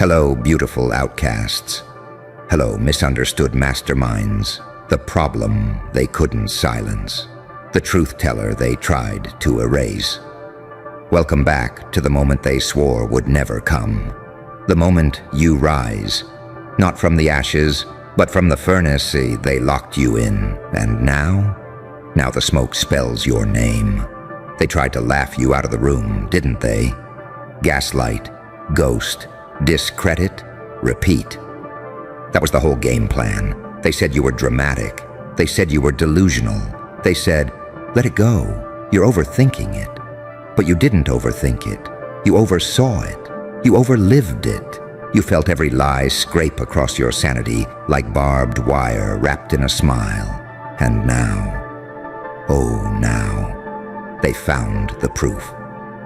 Hello, beautiful outcasts. Hello, misunderstood masterminds. The problem they couldn't silence. The truth teller they tried to erase. Welcome back to the moment they swore would never come. The moment you rise, not from the ashes, but from the furnace they locked you in. And now the smoke spells your name. They tried to laugh you out of the room, didn't they? Gaslight, ghost, discredit, repeat. That was the whole game plan. They said you were dramatic. They said you were delusional. They said, let it go. You're overthinking it. But you didn't overthink it. You oversaw it. You overlived it. You felt every lie scrape across your sanity like barbed wire wrapped in a smile. And now, oh now, they found the proof.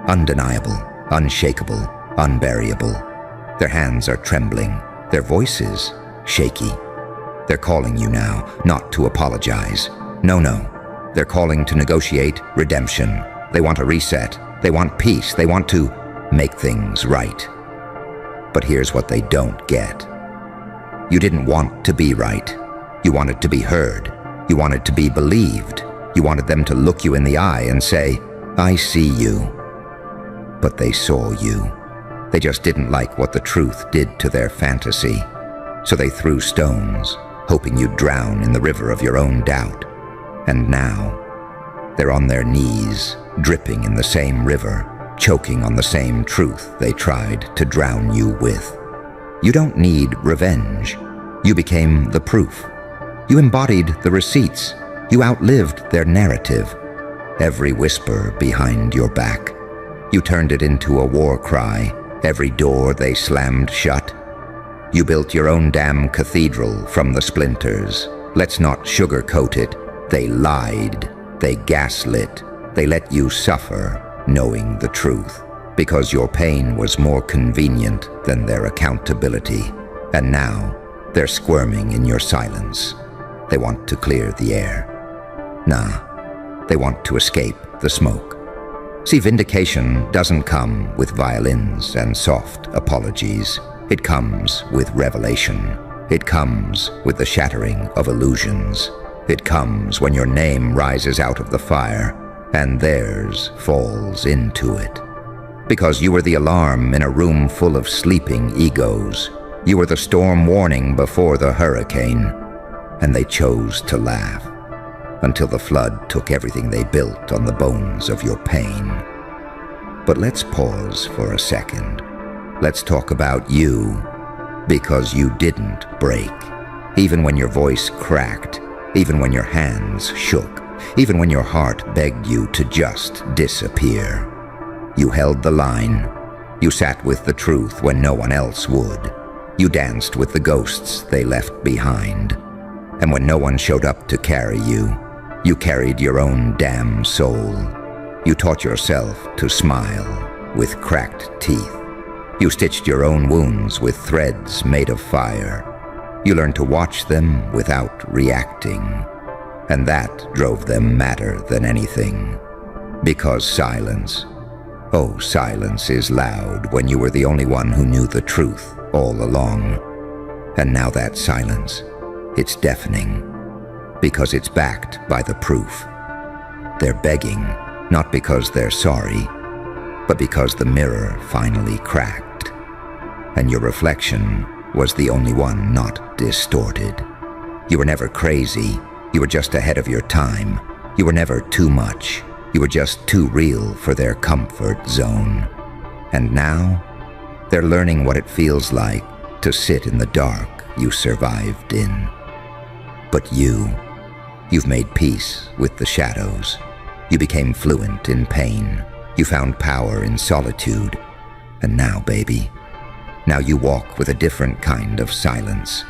Undeniable, unshakable, unburyable. Their hands are trembling, their voices shaky. They're calling you now, not to apologize. No, they're calling to negotiate redemption. They want a reset, they want peace, they want to make things right. But here's what they don't get. You didn't want to be right. You wanted to be heard. You wanted to be believed. You wanted them to look you in the eye and say, I see you. But they saw you. They just didn't like what the truth did to their fantasy. So they threw stones, hoping you'd drown in the river of your own doubt. And now, they're on their knees, dripping in the same river, choking on the same truth they tried to drown you with. You don't need revenge. You became the proof. You embodied the receipts. You outlived their narrative. Every whisper behind your back. You turned it into a war cry. Every door they slammed shut. You built your own damn cathedral from the splinters. Let's not sugarcoat it. They lied. They gaslit. They let you suffer, knowing the truth, because your pain was more convenient than their accountability. And now, they're squirming in your silence. They want to clear the air. Nah, they want to escape the smoke. See, vindication doesn't come with violins and soft apologies. It comes with revelation. It comes with the shattering of illusions. It comes when your name rises out of the fire and theirs falls into it. Because you were the alarm in a room full of sleeping egos. You were the storm warning before the hurricane. And they chose to laugh until the flood took everything they built on the bones of your pain. But let's pause for a second. Let's talk about you, because you didn't break. Even when your voice cracked, even when your hands shook, even when your heart begged you to just disappear. You held the line. You sat with the truth when no one else would. You danced with the ghosts they left behind. And when no one showed up to carry you, you carried your own damn soul. You taught yourself to smile with cracked teeth. You stitched your own wounds with threads made of fire. You learned to watch them without reacting. And that drove them madder than anything. Because silence, oh, silence is loud when you were the only one who knew the truth all along. And now that silence, it's deafening. Because it's backed by the proof. They're begging, not because they're sorry, but because the mirror finally cracked. And your reflection was the only one not distorted. You were never crazy. You were just ahead of your time. You were never too much. You were just too real for their comfort zone. And now, they're learning what it feels like to sit in the dark you survived in. But you've made peace with the shadows. You became fluent in pain. You found power in solitude. And now, baby, now you walk with a different kind of silence.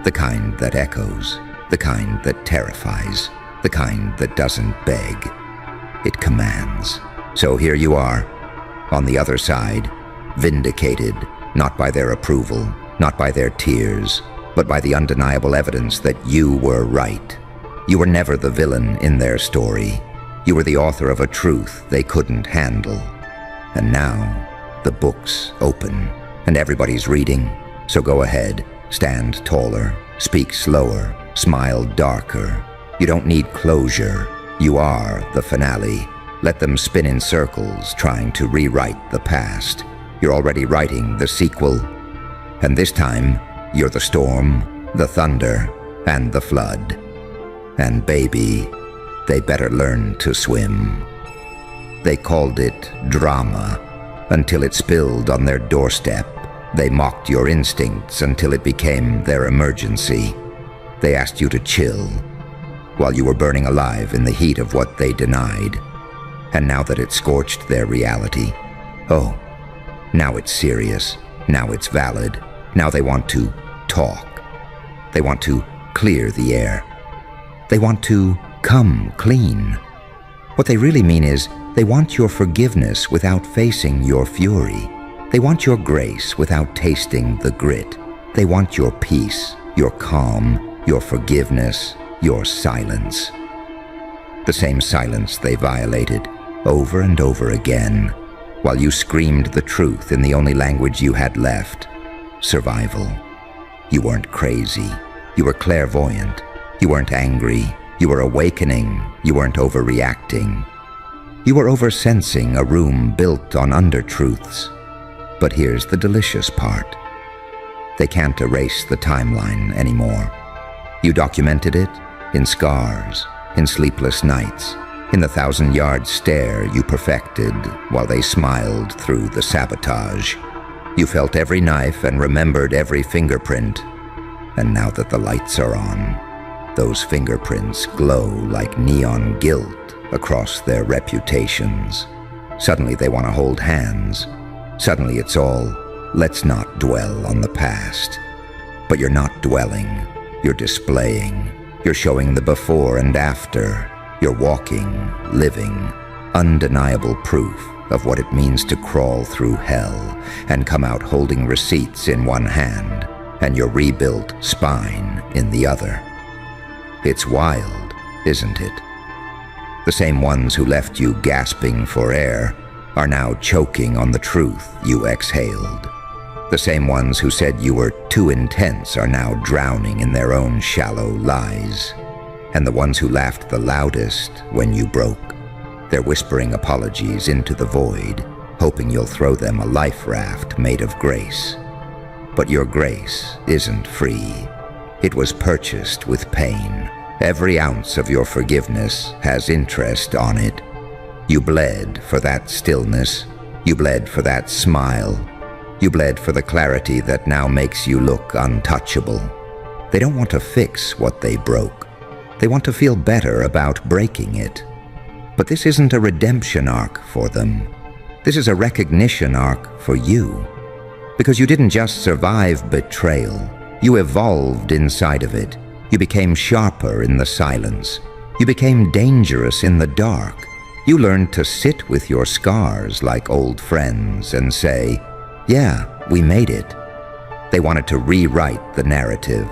The kind that echoes, the kind that terrifies, the kind that doesn't beg. It commands. So here you are, on the other side, vindicated, not by their approval, not by their tears, but by the undeniable evidence that you were right. You were never the villain in their story. You were the author of a truth they couldn't handle. And now, the books open, and everybody's reading, so go ahead, stand taller, speak slower, smile darker. You don't need closure. You are the finale. Let them spin in circles, trying to rewrite the past. You're already writing the sequel. And this time, you're the storm, the thunder, and the flood. And baby, they better learn to swim. They called it drama until it spilled on their doorstep. They mocked your instincts until it became their emergency. They asked you to chill while you were burning alive in the heat of what they denied. And now that it scorched their reality, oh, now it's serious. Now it's valid. Now they want to talk. They want to clear the air. They want to come clean. What they really mean is they want your forgiveness without facing your fury. They want your grace without tasting the grit. They want your peace, your calm, your forgiveness, your silence. The same silence they violated over and over again, while you screamed the truth in the only language you had left, survival. You weren't crazy. You were clairvoyant. You weren't angry. You were awakening. You weren't overreacting. You were oversensing a room built on undertruths. But here's the delicious part. They can't erase the timeline anymore. You documented it in scars, in sleepless nights, in the 1,000-yard stare you perfected while they smiled through the sabotage. You felt every knife and remembered every fingerprint. And now that the lights are on, those fingerprints glow like neon gilt across their reputations. Suddenly they want to hold hands. Suddenly it's all, let's not dwell on the past. But you're not dwelling. You're displaying. You're showing the before and after. You're walking, living, undeniable proof of what it means to crawl through hell and come out holding receipts in one hand and your rebuilt spine in the other. It's wild, isn't it? The same ones who left you gasping for air are now choking on the truth you exhaled. The same ones who said you were too intense are now drowning in their own shallow lies. And the ones who laughed the loudest when you broke, they're whispering apologies into the void, hoping you'll throw them a life raft made of grace. But your grace isn't free. It was purchased with pain. Every ounce of your forgiveness has interest on it. You bled for that stillness. You bled for that smile. You bled for the clarity that now makes you look untouchable. They don't want to fix what they broke. They want to feel better about breaking it. But this isn't a redemption arc for them. This is a recognition arc for you. Because you didn't just survive betrayal. You evolved inside of it. You became sharper in the silence. You became dangerous in the dark. You learned to sit with your scars like old friends and say, yeah, we made it. They wanted to rewrite the narrative.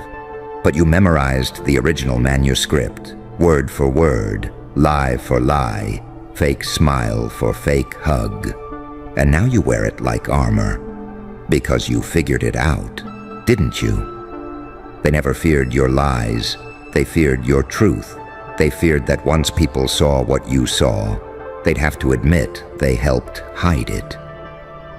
But you memorized the original manuscript, word for word, lie for lie, fake smile for fake hug. And now you wear it like armor. Because you figured it out, didn't you? They never feared your lies. They feared your truth. They feared that once people saw what you saw, they'd have to admit they helped hide it.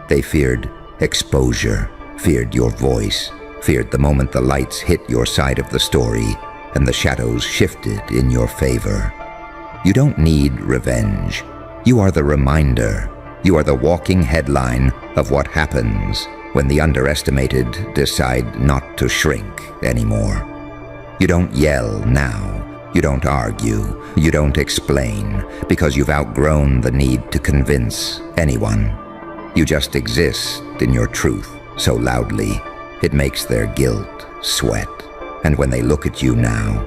They feared exposure, feared your voice, feared the moment the lights hit your side of the story and the shadows shifted in your favor. You don't need revenge. You are the reminder. You are the walking headline of what happens when the underestimated decide not to shrink anymore. You don't yell now. You don't argue. You don't explain because you've outgrown the need to convince anyone. You just exist in your truth so loudly it makes their guilt sweat. And when they look at you now,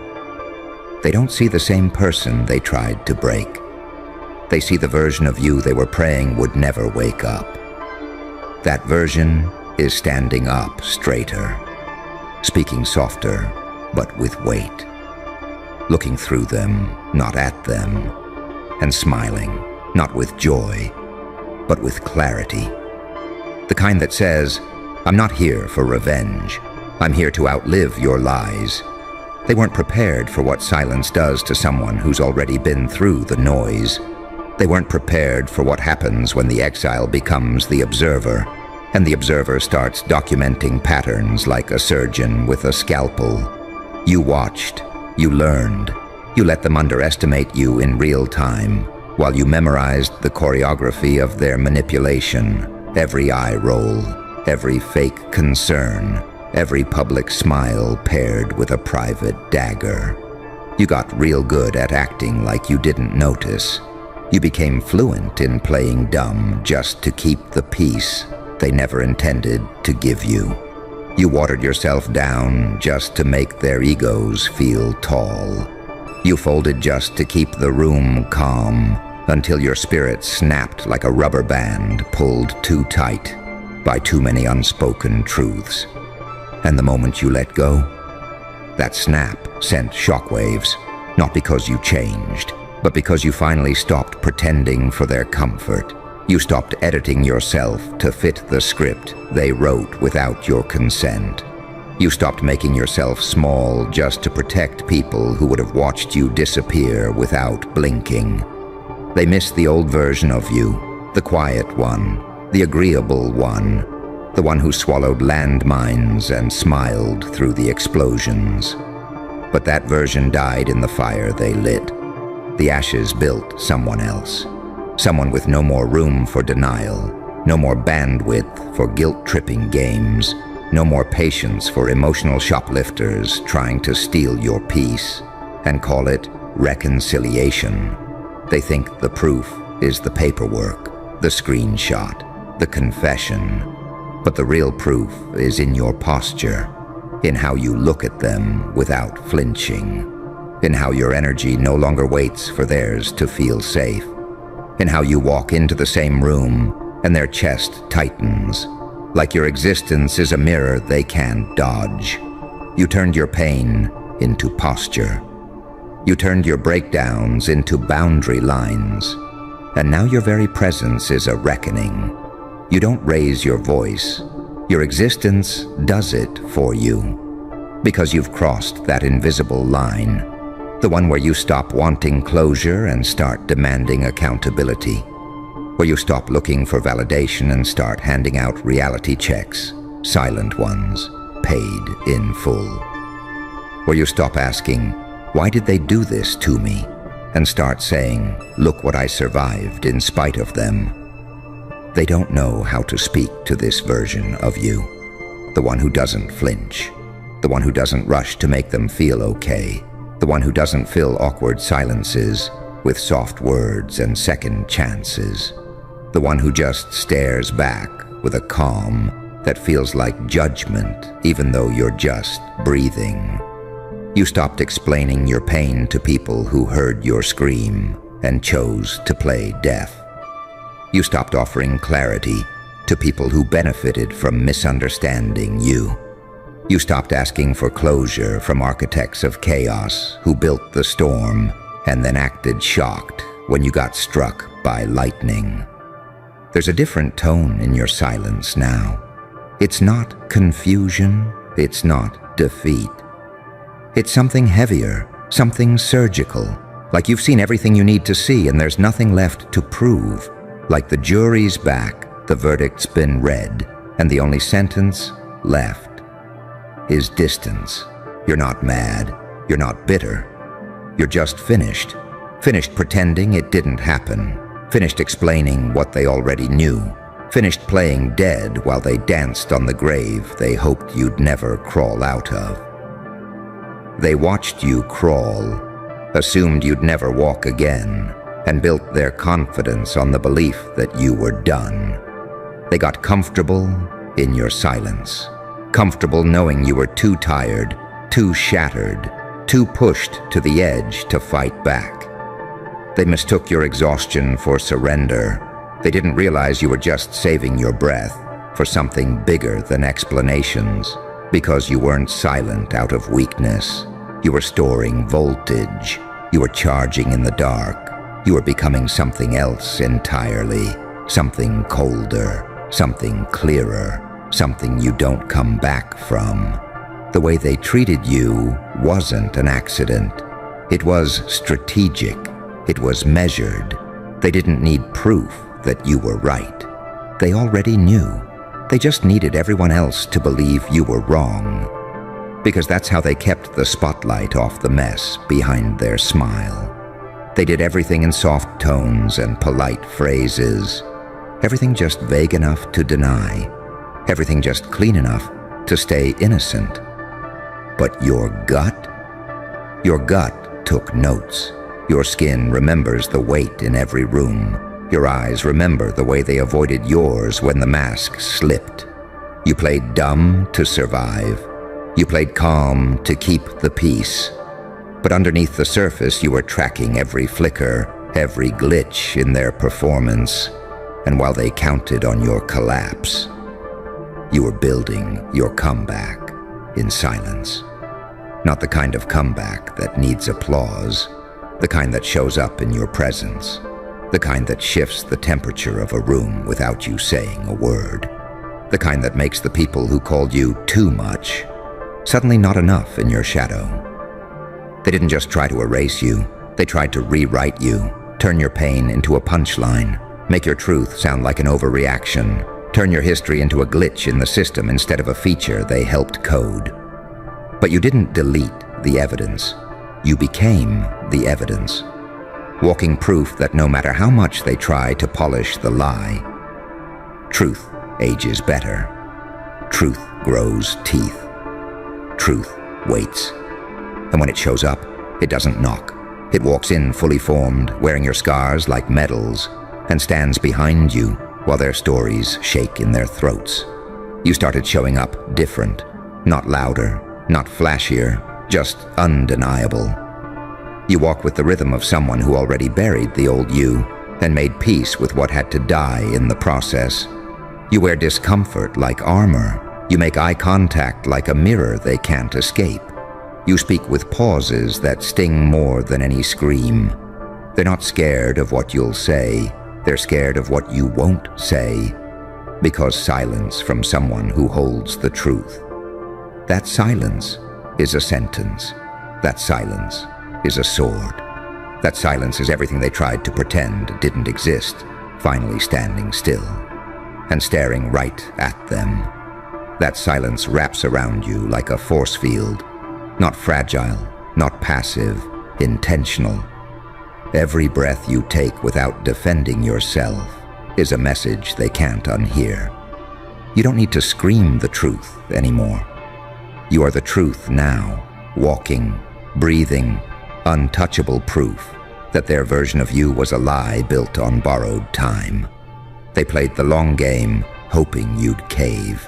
they don't see the same person they tried to break. They see the version of you they were praying would never wake up. That version is standing up straighter, speaking softer, but with weight, looking through them, not at them, and smiling, not with joy, but with clarity. The kind that says, I'm not here for revenge. I'm here to outlive your lies. They weren't prepared for what silence does to someone who's already been through the noise. They weren't prepared for what happens when the exile becomes the observer, and the observer starts documenting patterns like a surgeon with a scalpel. You watched, you learned, you let them underestimate you in real time, while you memorized the choreography of their manipulation, every eye roll, every fake concern, every public smile paired with a private dagger. You got real good at acting like you didn't notice. You became fluent in playing dumb just to keep the peace they never intended to give you. You watered yourself down just to make their egos feel tall. You folded just to keep the room calm until your spirit snapped like a rubber band pulled too tight by too many unspoken truths. And the moment you let go, that snap sent shockwaves, not because you changed, but because you finally stopped pretending for their comfort. You stopped editing yourself to fit the script they wrote without your consent. You stopped making yourself small just to protect people who would have watched you disappear without blinking. They missed the old version of you, the quiet one, the agreeable one, the one who swallowed landmines and smiled through the explosions. But that version died in the fire they lit. The ashes built someone else. Someone with no more room for denial, no more bandwidth for guilt-tripping games, no more patience for emotional shoplifters trying to steal your peace and call it reconciliation. They think the proof is the paperwork, the screenshot, the confession. But the real proof is in your posture, in how you look at them without flinching, in how your energy no longer waits for theirs to feel safe, in how you walk into the same room and their chest tightens, like your existence is a mirror they can't dodge. You turned your pain into posture. You turned your breakdowns into boundary lines, and now your very presence is a reckoning. You don't raise your voice. Your existence does it for you, because you've crossed that invisible line, the one where you stop wanting closure and start demanding accountability, where you stop looking for validation and start handing out reality checks, silent ones, paid in full, where you stop asking, why did they do this to me, and start saying, look what I survived in spite of them. They don't know how to speak to this version of you, the one who doesn't flinch, the one who doesn't rush to make them feel okay, the one who doesn't fill awkward silences with soft words and second chances, the one who just stares back with a calm that feels like judgment even though you're just breathing. You stopped explaining your pain to people who heard your scream and chose to play deaf. You stopped offering clarity to people who benefited from misunderstanding you. You stopped asking for closure from architects of chaos who built the storm and then acted shocked when you got struck by lightning. There's a different tone in your silence now. It's not confusion, it's not defeat. It's something heavier, something surgical, like you've seen everything you need to see and there's nothing left to prove. Like the jury's back, the verdict's been read, and the only sentence left is distance. You're not mad, you're not bitter. You're just finished. Finished pretending it didn't happen. Finished explaining what they already knew. Finished playing dead while they danced on the grave they hoped you'd never crawl out of. They watched you crawl, assumed you'd never walk again, and built their confidence on the belief that you were done. They got comfortable in your silence, comfortable knowing you were too tired, too shattered, too pushed to the edge to fight back. They mistook your exhaustion for surrender. They didn't realize you were just saving your breath for something bigger than explanations, because you weren't silent out of weakness. You were storing voltage. You were charging in the dark. You were becoming something else entirely, something colder, something clearer, something you don't come back from. The way they treated you wasn't an accident. It was strategic. It was measured. They didn't need proof that you were right. They already knew. They just needed everyone else to believe you were wrong. Because that's how they kept the spotlight off the mess behind their smile. They did everything in soft tones and polite phrases. Everything just vague enough to deny. Everything just clean enough to stay innocent. But your gut took notes. Your skin remembers the weight in every room. Your eyes remember the way they avoided yours when the mask slipped. You played dumb to survive. You played calm to keep the peace. But underneath the surface, you were tracking every flicker, every glitch in their performance. And while they counted on your collapse, you were building your comeback in silence. Not the kind of comeback that needs applause, the kind that shows up in your presence, the kind that shifts the temperature of a room without you saying a word, the kind that makes the people who called you too much suddenly not enough in your shadow. They didn't just try to erase you, they tried to rewrite you, turn your pain into a punchline, make your truth sound like an overreaction, turn your history into a glitch in the system instead of a feature they helped code. But you didn't delete the evidence. You became the evidence. Walking proof that no matter how much they try to polish the lie, truth ages better. Truth grows teeth. Truth waits. And when it shows up, it doesn't knock. It walks in fully formed, wearing your scars like medals, and stands behind you while their stories shake in their throats. You started showing up different, not louder, not flashier, just undeniable. You walk with the rhythm of someone who already buried the old you and made peace with what had to die in the process. You wear discomfort like armor. You make eye contact like a mirror they can't escape. You speak with pauses that sting more than any scream. They're not scared of what you'll say. They're scared of what you won't say. Because silence from someone who holds the truth. That silence is a sentence. That silence is a sword. That silence is everything they tried to pretend didn't exist, finally standing still and staring right at them. That silence wraps around you like a force field, not fragile, not passive, intentional. Every breath you take without defending yourself is a message they can't unhear. You don't need to scream the truth anymore. You are the truth now, walking, breathing, untouchable proof that their version of you was a lie built on borrowed time. They played the long game, hoping you'd cave,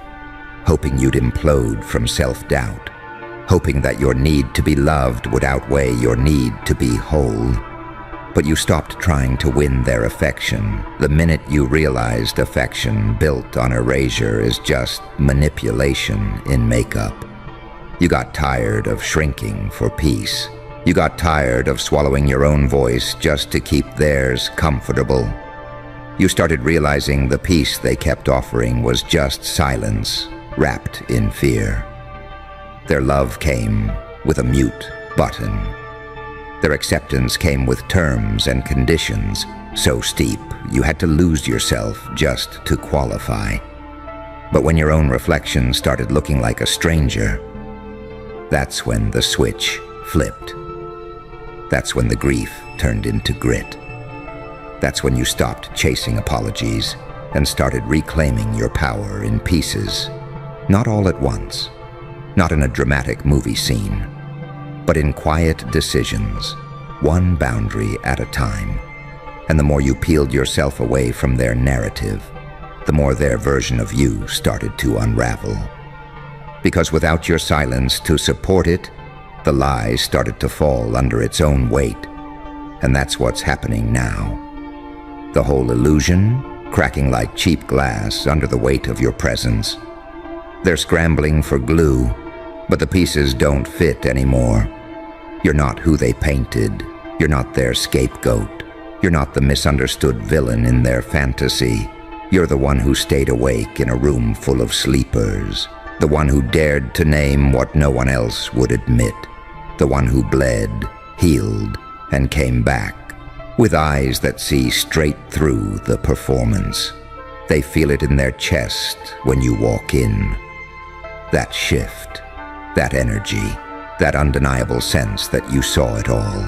hoping you'd implode from self-doubt, hoping that your need to be loved would outweigh your need to be whole. But you stopped trying to win their affection the minute you realized affection built on erasure is just manipulation in makeup. You got tired of shrinking for peace. You got tired of swallowing your own voice just to keep theirs comfortable. You started realizing the peace they kept offering was just silence, wrapped in fear. Their love came with a mute button. Their acceptance came with terms and conditions so steep you had to lose yourself just to qualify. But when your own reflection started looking like a stranger, that's when the switch flipped. That's when the grief turned into grit. That's when you stopped chasing apologies and started reclaiming your power in pieces. Not all at once, not in a dramatic movie scene, but in quiet decisions, one boundary at a time. And the more you peeled yourself away from their narrative, the more their version of you started to unravel. Because without your silence to support it, the lie started to fall under its own weight. And that's what's happening now. The whole illusion cracking like cheap glass under the weight of your presence. They're scrambling for glue, but the pieces don't fit anymore. You're not who they painted. You're not their scapegoat. You're not the misunderstood villain in their fantasy. You're the one who stayed awake in a room full of sleepers, the one who dared to name what no one else would admit, the one who bled, healed, and came back, with eyes that see straight through the performance. They feel it in their chest when you walk in. That shift, that energy, that undeniable sense that you saw it all,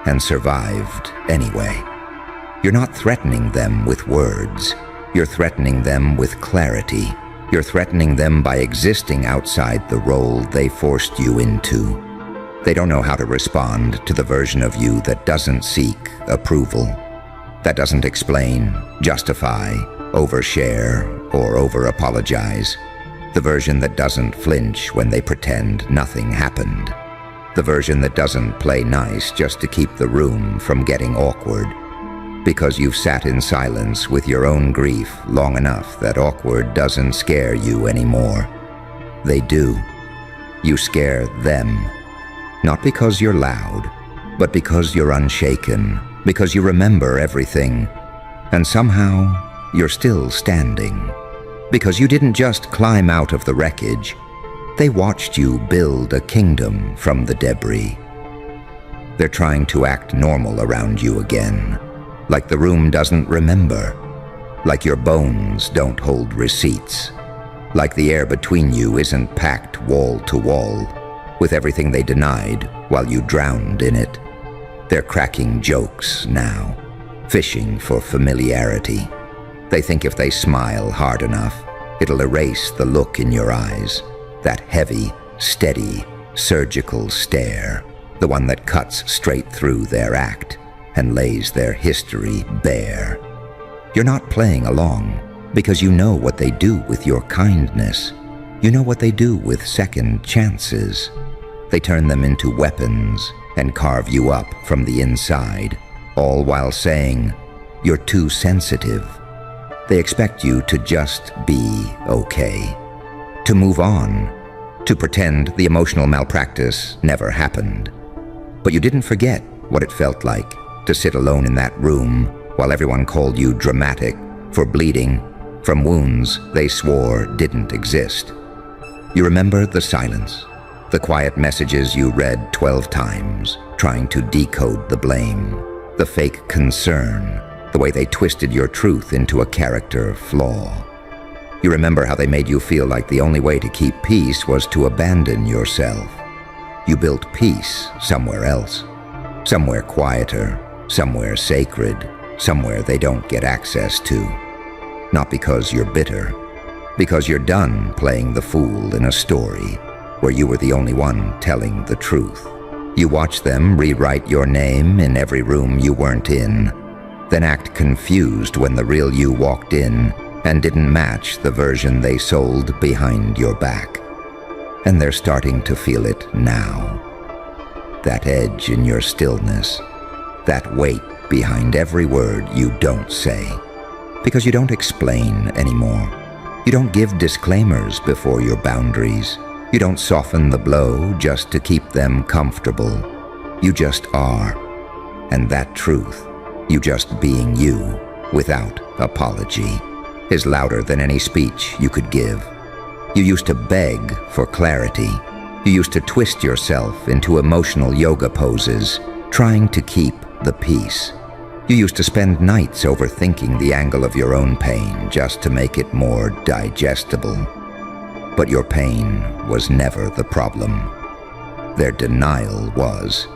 and survived anyway. You're not threatening them with words. You're threatening them with clarity. You're threatening them by existing outside the role they forced you into. They don't know how to respond to the version of you that doesn't seek approval, that doesn't explain, justify, overshare, or over-apologize. The version that doesn't flinch when they pretend nothing happened. The version that doesn't play nice just to keep the room from getting awkward. Because you've sat in silence with your own grief long enough that awkward doesn't scare you anymore. They do. You scare them. Not because you're loud, but because you're unshaken, because you remember everything, and somehow you're still standing. Because you didn't just climb out of the wreckage, they watched you build a kingdom from the debris. They're trying to act normal around you again, like the room doesn't remember, like your bones don't hold receipts, like the air between you isn't packed wall to wall with everything they denied while you drowned in it. They're cracking jokes now, fishing for familiarity. They think if they smile hard enough, it'll erase the look in your eyes, that heavy, steady, surgical stare, the one that cuts straight through their act and lays their history bare. You're not playing along because you know what they do with your kindness. You know what they do with second chances. They turn them into weapons and carve you up from the inside, all while saying, "You're too sensitive." They expect you to just be okay, to move on, to pretend the emotional malpractice never happened. But you didn't forget what it felt like to sit alone in that room while everyone called you dramatic for bleeding from wounds they swore didn't exist. You remember the silence, the quiet messages you read 12 times, trying to decode the blame, the fake concern, the way they twisted your truth into a character flaw. You remember how they made you feel like the only way to keep peace was to abandon yourself. You built peace somewhere else, somewhere quieter, somewhere sacred, somewhere they don't get access to. Not because you're bitter, because you're done playing the fool in a story where you were the only one telling the truth. You watch them rewrite your name in every room you weren't in, then act confused when the real you walked in and didn't match the version they sold behind your back. And they're starting to feel it now. That edge in your stillness, that weight behind every word you don't say. Because you don't explain anymore. You don't give disclaimers before your boundaries. You don't soften the blow just to keep them comfortable. You just are. And that truth, you just being you, without apology, is louder than any speech you could give. You used to beg for clarity. You used to twist yourself into emotional yoga poses, trying to keep the peace. You used to spend nights overthinking the angle of your own pain just to make it more digestible. But your pain was never the problem. Their denial was.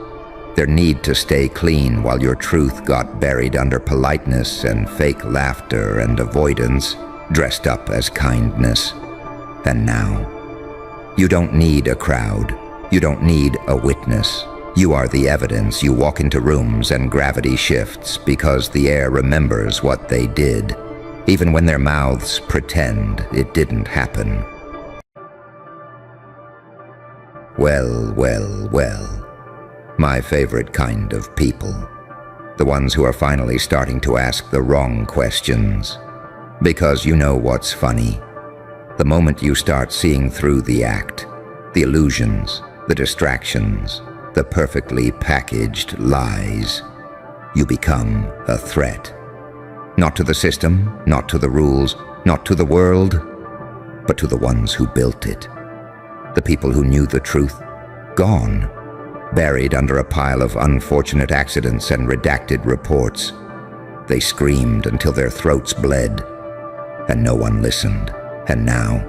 Their need to stay clean while your truth got buried under politeness and fake laughter and avoidance, dressed up as kindness. And now, you don't need a crowd. You don't need a witness. You are the evidence. You walk into rooms and gravity shifts because the air remembers what they did, even when their mouths pretend it didn't happen. Well, well, well. My favorite kind of people. The ones who are finally starting to ask the wrong questions. Because you know what's funny. The moment you start seeing through the act, the illusions, the distractions, the perfectly packaged lies, you become a threat. Not to the system, not to the rules, not to the world, but to the ones who built it. The people who knew the truth, gone, buried under a pile of unfortunate accidents and redacted reports. They screamed until their throats bled, and no one listened. And now,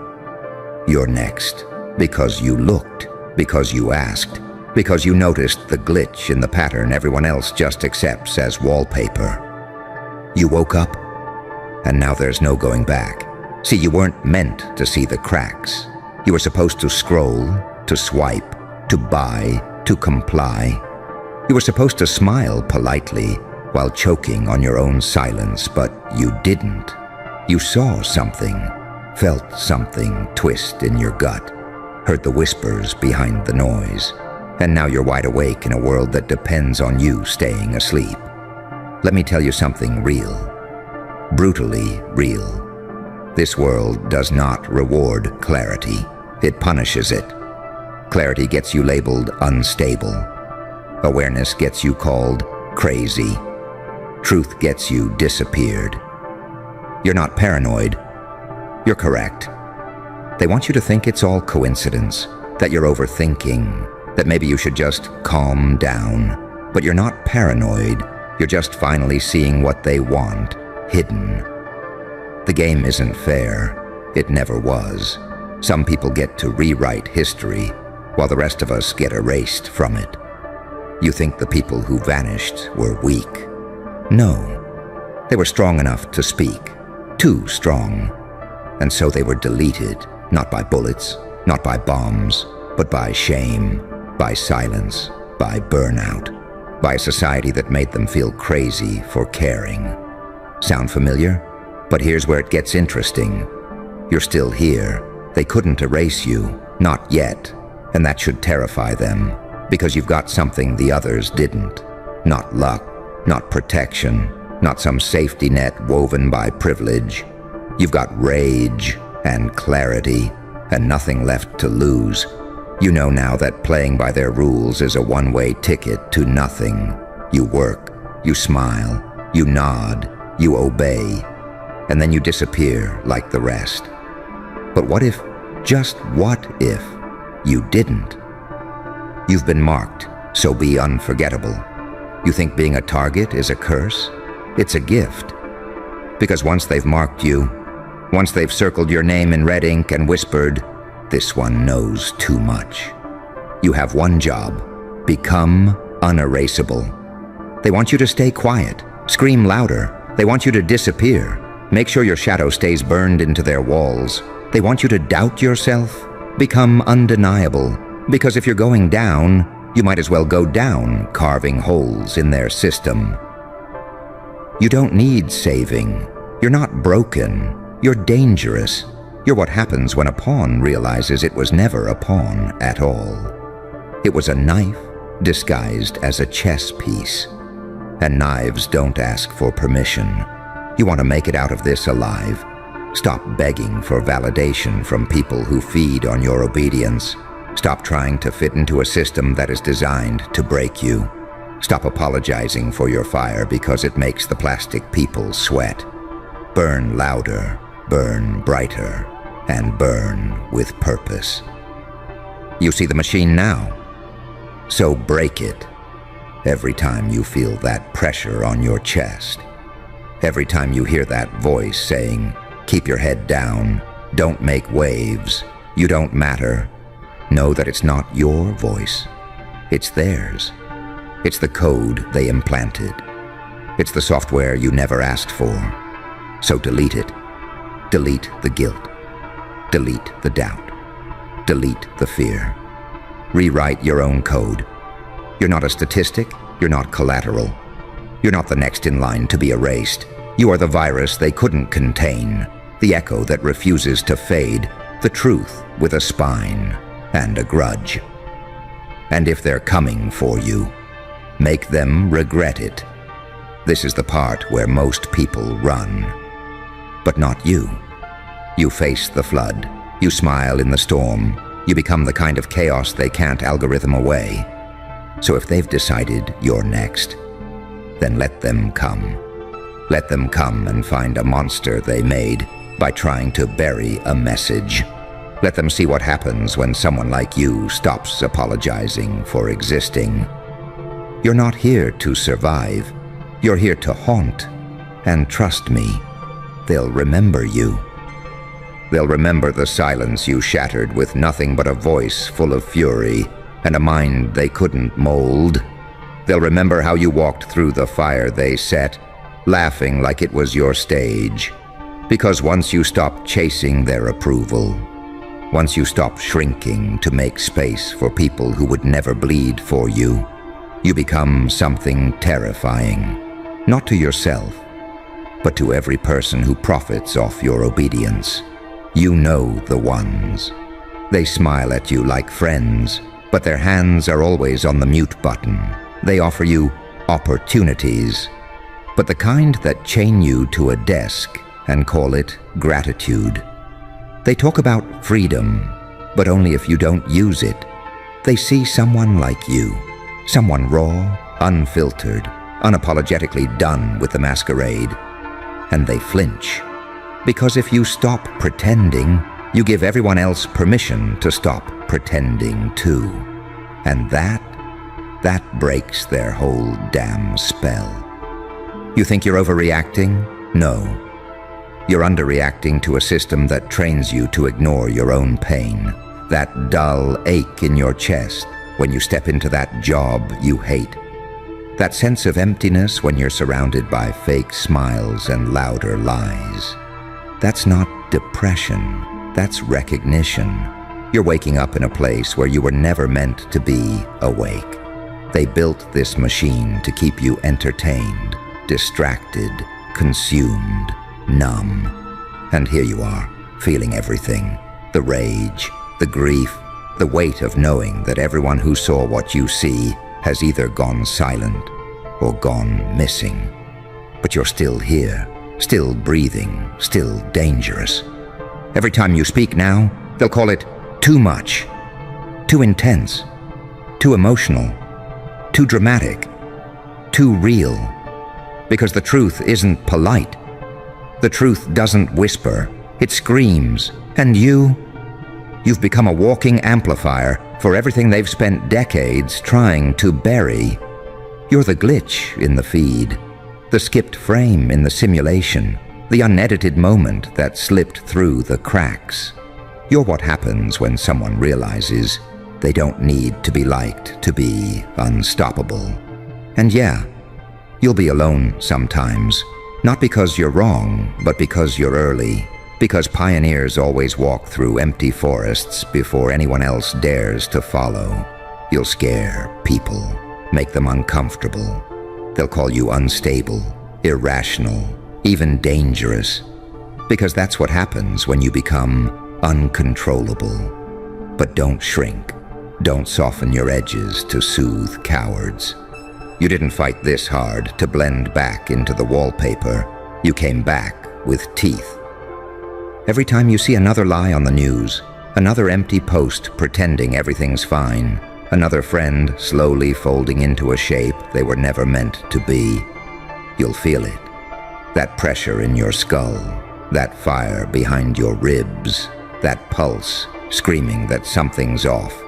you're next, because you looked, because you asked, because you noticed the glitch in the pattern everyone else just accepts as wallpaper. You woke up, and now there's no going back. See, you weren't meant to see the cracks. You were supposed to scroll, to swipe, to buy, to comply. You were supposed to smile politely while choking on your own silence, but you didn't. You saw something, felt something twist in your gut, heard the whispers behind the noise, and now you're wide awake in a world that depends on you staying asleep. Let me tell you something real, brutally real. This world does not reward clarity. It punishes it. Clarity gets you labeled unstable. Awareness gets you called crazy. Truth gets you disappeared. You're not paranoid. You're correct. They want you to think it's all coincidence, that you're overthinking, that maybe you should just calm down. But you're not paranoid. You're just finally seeing what they want, hidden. The game isn't fair. It never was. Some people get to rewrite history, while the rest of us get erased from it. You think the people who vanished were weak. No. They were strong enough to speak. Too strong. And so they were deleted, not by bullets, not by bombs, but by shame, by silence, by burnout, by a society that made them feel crazy for caring. Sound familiar? But here's where it gets interesting. You're still here. They couldn't erase you, not yet, and that should terrify them, because you've got something the others didn't. Not luck, not protection, not some safety net woven by privilege. You've got rage and clarity, and nothing left to lose. You know now that playing by their rules is a one-way ticket to nothing. You work, you smile, you nod, you obey, and then you disappear like the rest. But what if, just what if, you didn't? You've been marked, so be unforgettable. You think being a target is a curse? It's a gift. Because once they've marked you, once they've circled your name in red ink and whispered, "This one knows too much," you have one job: become unerasable. They want you to stay quiet, scream louder. They want you to disappear. Make sure your shadow stays burned into their walls. They want you to doubt yourself, become undeniable. Because if you're going down, you might as well go down, carving holes in their system. You don't need saving. You're not broken. You're dangerous. You're what happens when a pawn realizes it was never a pawn at all. It was a knife disguised as a chess piece. And knives don't ask for permission. You want to make it out of this alive. Stop begging for validation from people who feed on your obedience. Stop trying to fit into a system that is designed to break you. Stop apologizing for your fire because it makes the plastic people sweat. Burn louder, burn brighter, and burn with purpose. You see the machine now, so break it. Every time you feel that pressure on your chest, every time you hear that voice saying, "Keep your head down, don't make waves, you don't matter," know that it's not your voice, it's theirs. It's the code they implanted. It's the software you never asked for. So delete it. Delete the guilt. Delete the doubt. Delete the fear. Rewrite your own code. You're not a statistic. You're not collateral. You're not the next in line to be erased. You are the virus they couldn't contain, the echo that refuses to fade, the truth with a spine and a grudge. And if they're coming for you, make them regret it. This is the part where most people run. But not you. You face the flood. You smile in the storm. You become the kind of chaos they can't algorithm away. So if they've decided you're next, then let them come. Let them come and find a monster they made by trying to bury a message. Let them see what happens when someone like you stops apologizing for existing. You're not here to survive. You're here to haunt. And trust me, they'll remember you. They'll remember the silence you shattered with nothing but a voice full of fury and a mind they couldn't mold. They'll remember how you walked through the fire they set, laughing like it was your stage. Because once you stopped chasing their approval, once you stopped shrinking to make space for people who would never bleed for you, you become something terrifying, not to yourself, but to every person who profits off your obedience. You know the ones. They smile at you like friends, but their hands are always on the mute button. They offer you opportunities, but the kind that chain you to a desk and call it gratitude. They talk about freedom, but only if you don't use it. They see someone like you, someone raw, unfiltered, unapologetically done with the masquerade, and they flinch. Because if you stop pretending, you give everyone else permission to stop pretending too. And that breaks their whole damn spell. You think you're overreacting? No. You're underreacting to a system that trains you to ignore your own pain, that dull ache in your chest when you step into that job you hate, that sense of emptiness when you're surrounded by fake smiles and louder lies. That's not depression, that's recognition. You're waking up in a place where you were never meant to be awake. They built this machine to keep you entertained, distracted, consumed, numb. And here you are, feeling everything. The rage, the grief, the weight of knowing that everyone who saw what you see has either gone silent or gone missing. But you're still here, still breathing, still dangerous. Every time you speak now, they'll call it too much, too intense, too emotional, too dramatic, too real. Because the truth isn't polite. The truth doesn't whisper, it screams. And you've become a walking amplifier for everything they've spent decades trying to bury. You're the glitch in the feed, the skipped frame in the simulation, the unedited moment that slipped through the cracks. You're what happens when someone realizes they don't need to be liked to be unstoppable. And yeah, you'll be alone sometimes, not because you're wrong, but because you're early. Because pioneers always walk through empty forests before anyone else dares to follow. You'll scare people, make them uncomfortable. They'll call you unstable, irrational, even dangerous. Because that's what happens when you become uncontrollable. But don't shrink. Don't soften your edges to soothe cowards. You didn't fight this hard to blend back into the wallpaper. You came back with teeth. Every time you see another lie on the news, another empty post pretending everything's fine, another friend slowly folding into a shape they were never meant to be, you'll feel it. That pressure in your skull, that fire behind your ribs, that pulse screaming that something's off,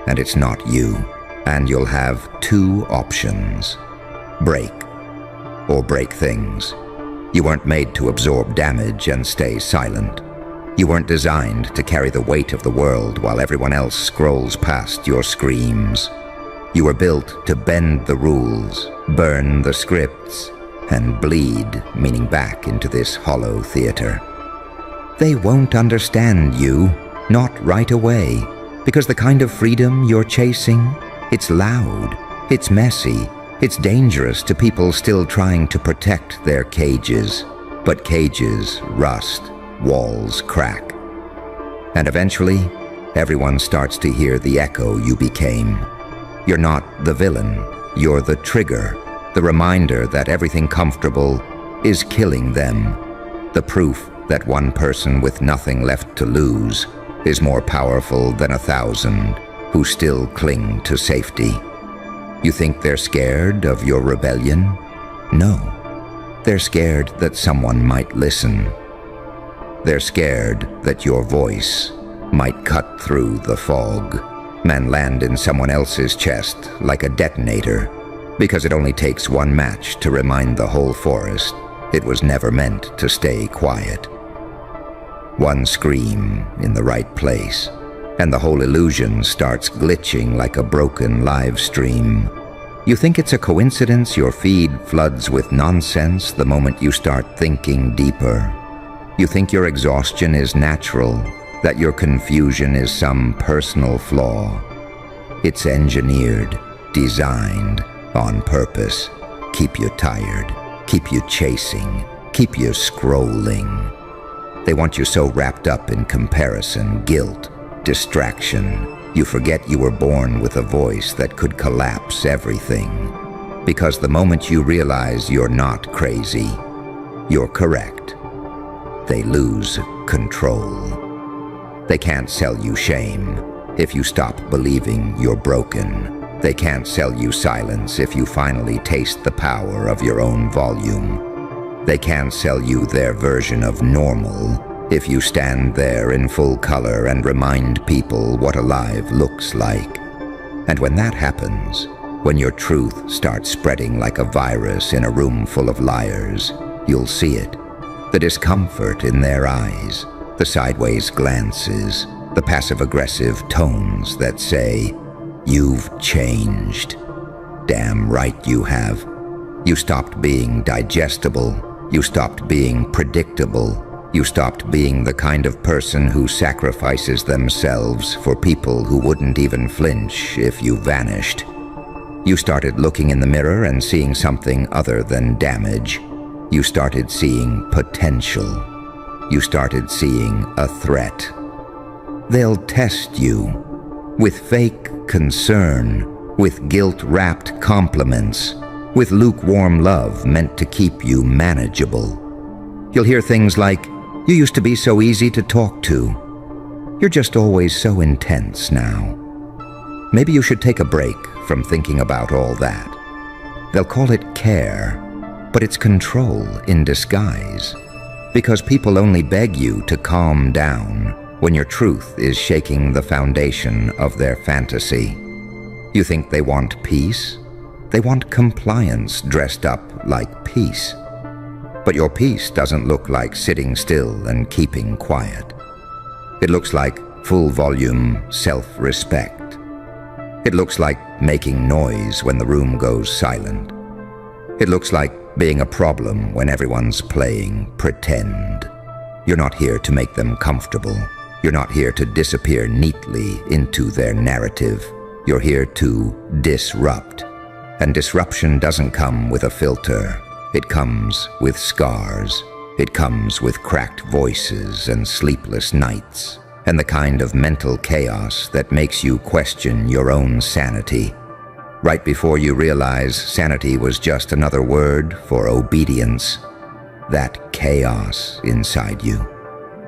and it's not you. And you'll have two options: break or break things. You weren't made to absorb damage and stay silent. You weren't designed to carry the weight of the world while everyone else scrolls past your screams. You were built to bend the rules, burn the scripts, and bleed, meaning back into this hollow theater. They won't understand you, not right away, because the kind of freedom you're chasing, it's loud, it's messy, it's dangerous to people still trying to protect their cages. But cages rust, walls crack. And eventually, everyone starts to hear the echo you became. You're not the villain, you're the trigger, the reminder that everything comfortable is killing them. The proof that one person with nothing left to lose is more powerful than 1,000 who still cling to safety. You think they're scared of your rebellion? No. They're scared that someone might listen. They're scared that your voice might cut through the fog and land in someone else's chest like a detonator, because it only takes one match to remind the whole forest it was never meant to stay quiet. One scream in the right place, and the whole illusion starts glitching like a broken live stream. You think it's a coincidence your feed floods with nonsense the moment you start thinking deeper. You think your exhaustion is natural, that your confusion is some personal flaw. It's engineered, designed, on purpose. Keep you tired, keep you chasing, keep you scrolling. They want you so wrapped up in comparison, guilt, distraction, you forget you were born with a voice that could collapse everything. Because the moment you realize you're not crazy, you're correct, they lose control. They can't sell you shame if you stop believing you're broken. They can't sell you silence if you finally taste the power of your own volume. They can't sell you their version of normal if you stand there in full color and remind people what alive looks like. And when that happens, when your truth starts spreading like a virus in a room full of liars, you'll see it. The discomfort in their eyes, the sideways glances, the passive-aggressive tones that say, "You've changed." Damn right you have. You stopped being digestible. You stopped being predictable. You stopped being the kind of person who sacrifices themselves for people who wouldn't even flinch if you vanished. You started looking in the mirror and seeing something other than damage. You started seeing potential. You started seeing a threat. They'll test you with fake concern, with guilt-wrapped compliments, with lukewarm love meant to keep you manageable. You'll hear things like, "You used to be so easy to talk to. You're just always so intense now." Maybe you should take a break from thinking about all that. They'll call it care, but it's control in disguise. Because people only beg you to calm down when your truth is shaking the foundation of their fantasy. You think they want peace? They want compliance dressed up like peace. But your peace doesn't look like sitting still and keeping quiet. It looks like full-volume self-respect. It looks like making noise when the room goes silent. It looks like being a problem when everyone's playing pretend. You're not here to make them comfortable. You're not here to disappear neatly into their narrative. You're here to disrupt. And disruption doesn't come with a filter. It comes with scars. It comes with cracked voices and sleepless nights, and the kind of mental chaos that makes you question your own sanity. Right before you realize sanity was just another word for obedience. That chaos inside you.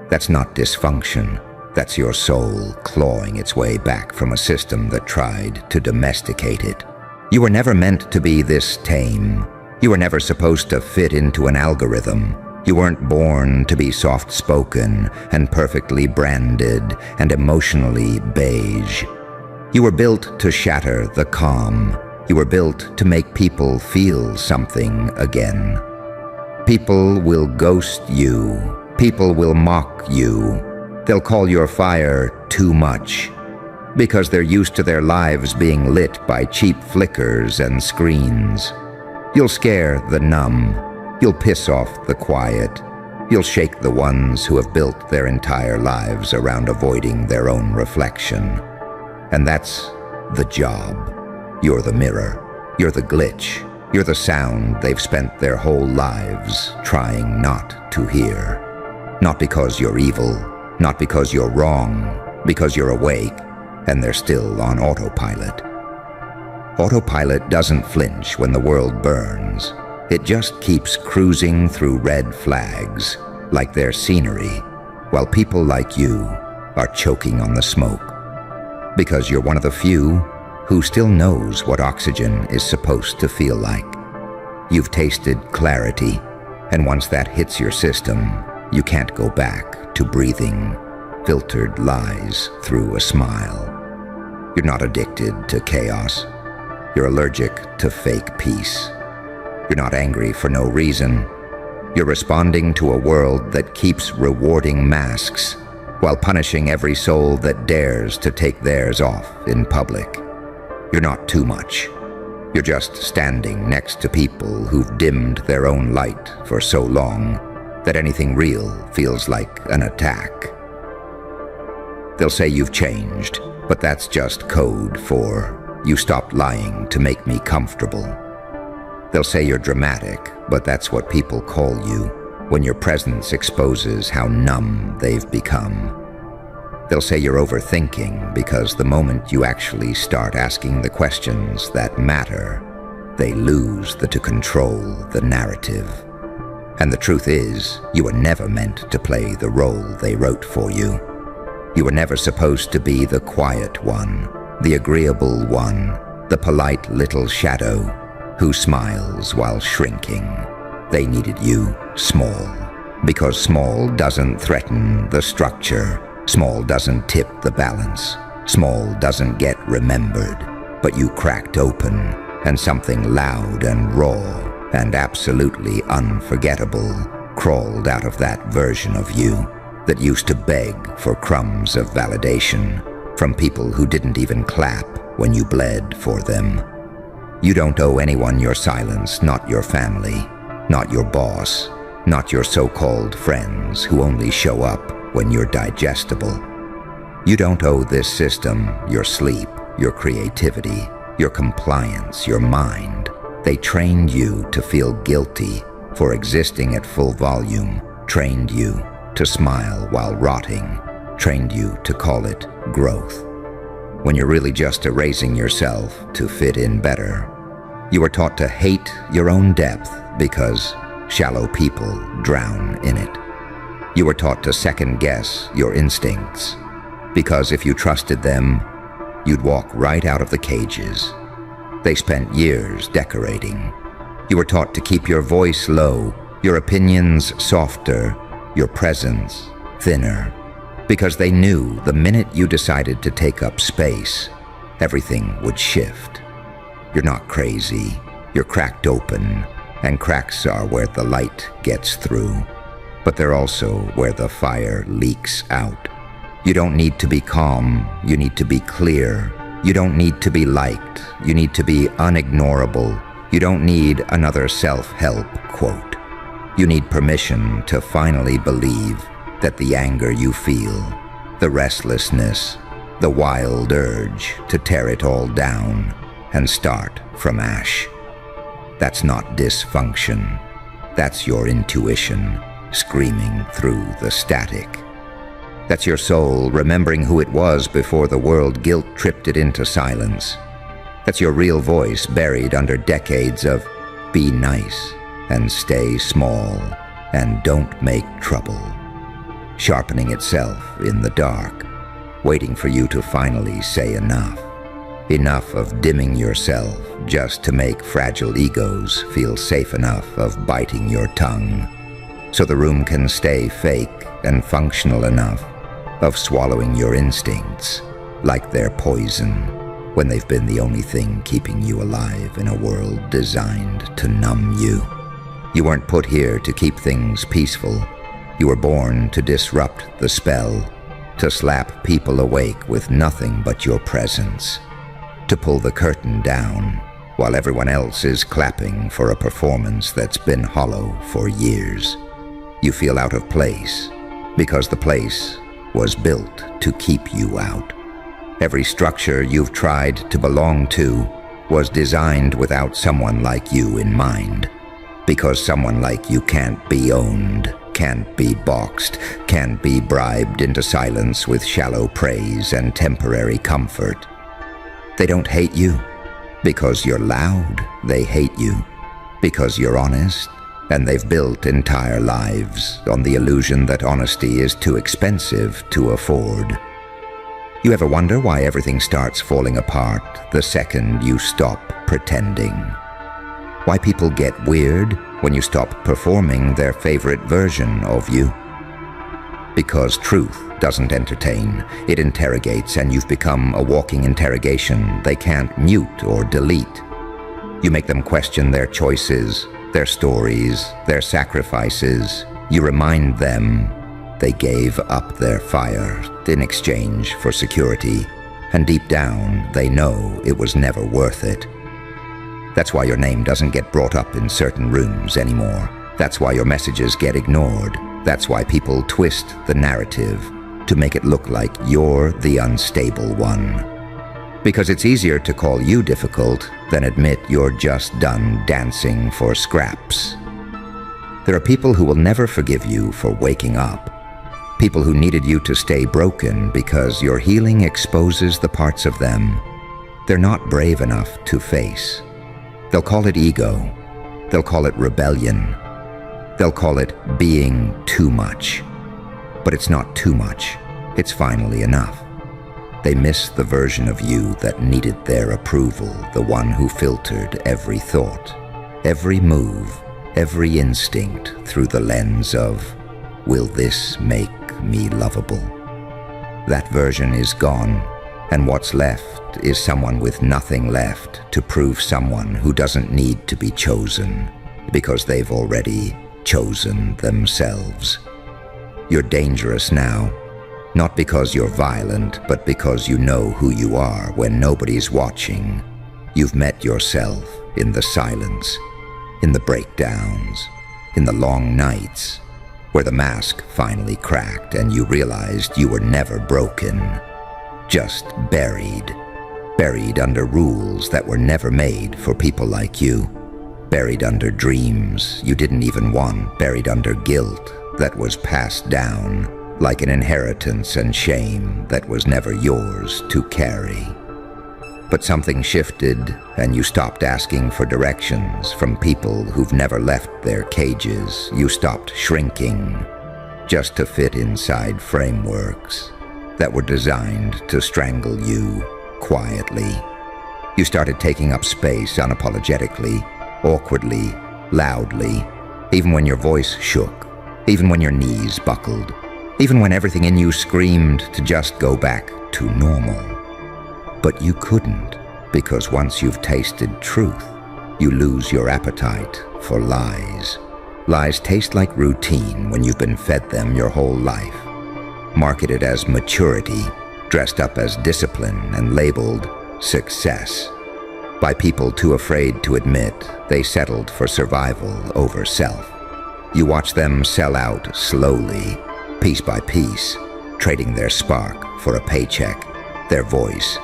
That's not dysfunction. That's your soul clawing its way back from a system that tried to domesticate it. You were never meant to be this tame. You were never supposed to fit into an algorithm. You weren't born to be soft-spoken and perfectly branded and emotionally beige. You were built to shatter the calm. You were built to make people feel something again. People will ghost you. People will mock you. They'll call your fire too much because they're used to their lives being lit by cheap flickers and screens. You'll scare the numb. You'll piss off the quiet. You'll shake the ones who have built their entire lives around avoiding their own reflection. And that's the job. You're the mirror. You're the glitch. You're the sound they've spent their whole lives trying not to hear. Not because you're evil, not because you're wrong, because you're awake and they're still on autopilot. Autopilot doesn't flinch when the world burns. It just keeps cruising through red flags like they're scenery, while people like you are choking on the smoke. Because you're one of the few who still knows what oxygen is supposed to feel like. You've tasted clarity. And once that hits your system, you can't go back to breathing filtered lies through a smile. You're not addicted to chaos. You're allergic to fake peace. You're not angry for no reason. You're responding to a world that keeps rewarding masks while punishing every soul that dares to take theirs off in public. You're not too much. You're just standing next to people who've dimmed their own light for so long that anything real feels like an attack. They'll say you've changed, but that's just code for you stopped lying to make me comfortable. They'll say you're dramatic, but that's what people call you when your presence exposes how numb they've become. They'll say you're overthinking because the moment you actually start asking the questions that matter, they lose to control the narrative. And the truth is, you were never meant to play the role they wrote for you. You were never supposed to be the quiet one, the agreeable one, the polite little shadow who smiles while shrinking. They needed you small, because small doesn't threaten the structure. Small doesn't tip the balance. Small doesn't get remembered. But you cracked open, and something loud and raw and absolutely unforgettable crawled out of that version of you that used to beg for crumbs of validation from people who didn't even clap when you bled for them. You don't owe anyone your silence, not your family, not your boss, not your so-called friends who only show up when you're digestible. You don't owe this system your sleep, your creativity, your compliance, your mind. They trained you to feel guilty for existing at full volume, trained you to smile while rotting, trained you to call it growth, when you're really just erasing yourself to fit in better. You were taught to hate your own depth because shallow people drown in it. You were taught to second-guess your instincts, because if you trusted them, you'd walk right out of the cages. They spent years decorating. You were taught to keep your voice low, your opinions softer, your presence thinner, because they knew the minute you decided to take up space, everything would shift. You're not crazy, you're cracked open, and cracks are where the light gets through, but they're also where the fire leaks out. You don't need to be calm, you need to be clear. You don't need to be liked, you need to be unignorable. You don't need another self-help quote. You need permission to finally believe that the anger you feel, the restlessness, the wild urge to tear it all down and start from ash. That's not dysfunction. That's your intuition screaming through the static. That's your soul remembering who it was before the world guilt-tripped it into silence. That's your real voice buried under decades of be nice and stay small and don't make trouble, sharpening itself in the dark, waiting for you to finally say enough. Enough of dimming yourself just to make fragile egos feel safe enough of biting your tongue, so the room can stay fake and functional enough of swallowing your instincts like they're poison when they've been the only thing keeping you alive in a world designed to numb you. You weren't put here to keep things peaceful. You were born to disrupt the spell, to slap people awake with nothing but your presence, to pull the curtain down while everyone else is clapping for a performance that's been hollow for years. You feel out of place because the place was built to keep you out. Every structure you've tried to belong to was designed without someone like you in mind, because someone like you can't be owned, can't be boxed, can't be bribed into silence with shallow praise and temporary comfort. They don't hate you because you're loud. They hate you because you're honest, and they've built entire lives on the illusion that honesty is too expensive to afford. You ever wonder why everything starts falling apart the second you stop pretending? Why people get weird when you stop performing their favorite version of you. Because truth doesn't entertain, it interrogates, and you've become a walking interrogation they can't mute or delete. You make them question their choices, their stories, their sacrifices. You remind them they gave up their fire in exchange for security, and deep down they know it was never worth it. That's why your name doesn't get brought up in certain rooms anymore. That's why your messages get ignored. That's why people twist the narrative to make it look like you're the unstable one. Because it's easier to call you difficult than admit you're just done dancing for scraps. There are people who will never forgive you for waking up. People who needed you to stay broken because your healing exposes the parts of them they're not brave enough to face. They'll call it ego. They'll call it rebellion. They'll call it being too much. But it's not too much. It's finally enough. They miss the version of you that needed their approval, the one who filtered every thought, every move, every instinct through the lens of, will this make me lovable? That version is gone, and what's left is someone with nothing left to prove someone who doesn't need to be chosen because they've already chosen themselves. You're dangerous now, not because you're violent, but because you know who you are when nobody's watching. You've met yourself in the silence, in the breakdowns, in the long nights, where the mask finally cracked and you realized you were never broken, just buried under rules that were never made for people like you, buried under dreams you didn't even want, buried under guilt that was passed down like an inheritance and shame that was never yours to carry. But something shifted and you stopped asking for directions from people who've never left their cages. You stopped shrinking just to fit inside frameworks that were designed to strangle you quietly. You started taking up space unapologetically, awkwardly, loudly, even when your voice shook, even when your knees buckled, even when everything in you screamed to just go back to normal. But you couldn't, because once you've tasted truth, you lose your appetite for lies. Lies taste like routine when you've been fed them your whole life, marketed as maturity, dressed up as discipline, and labeled success by people too afraid to admit they settled for survival over self. You watch them sell out slowly, piece by piece, trading their spark for a paycheck, their voice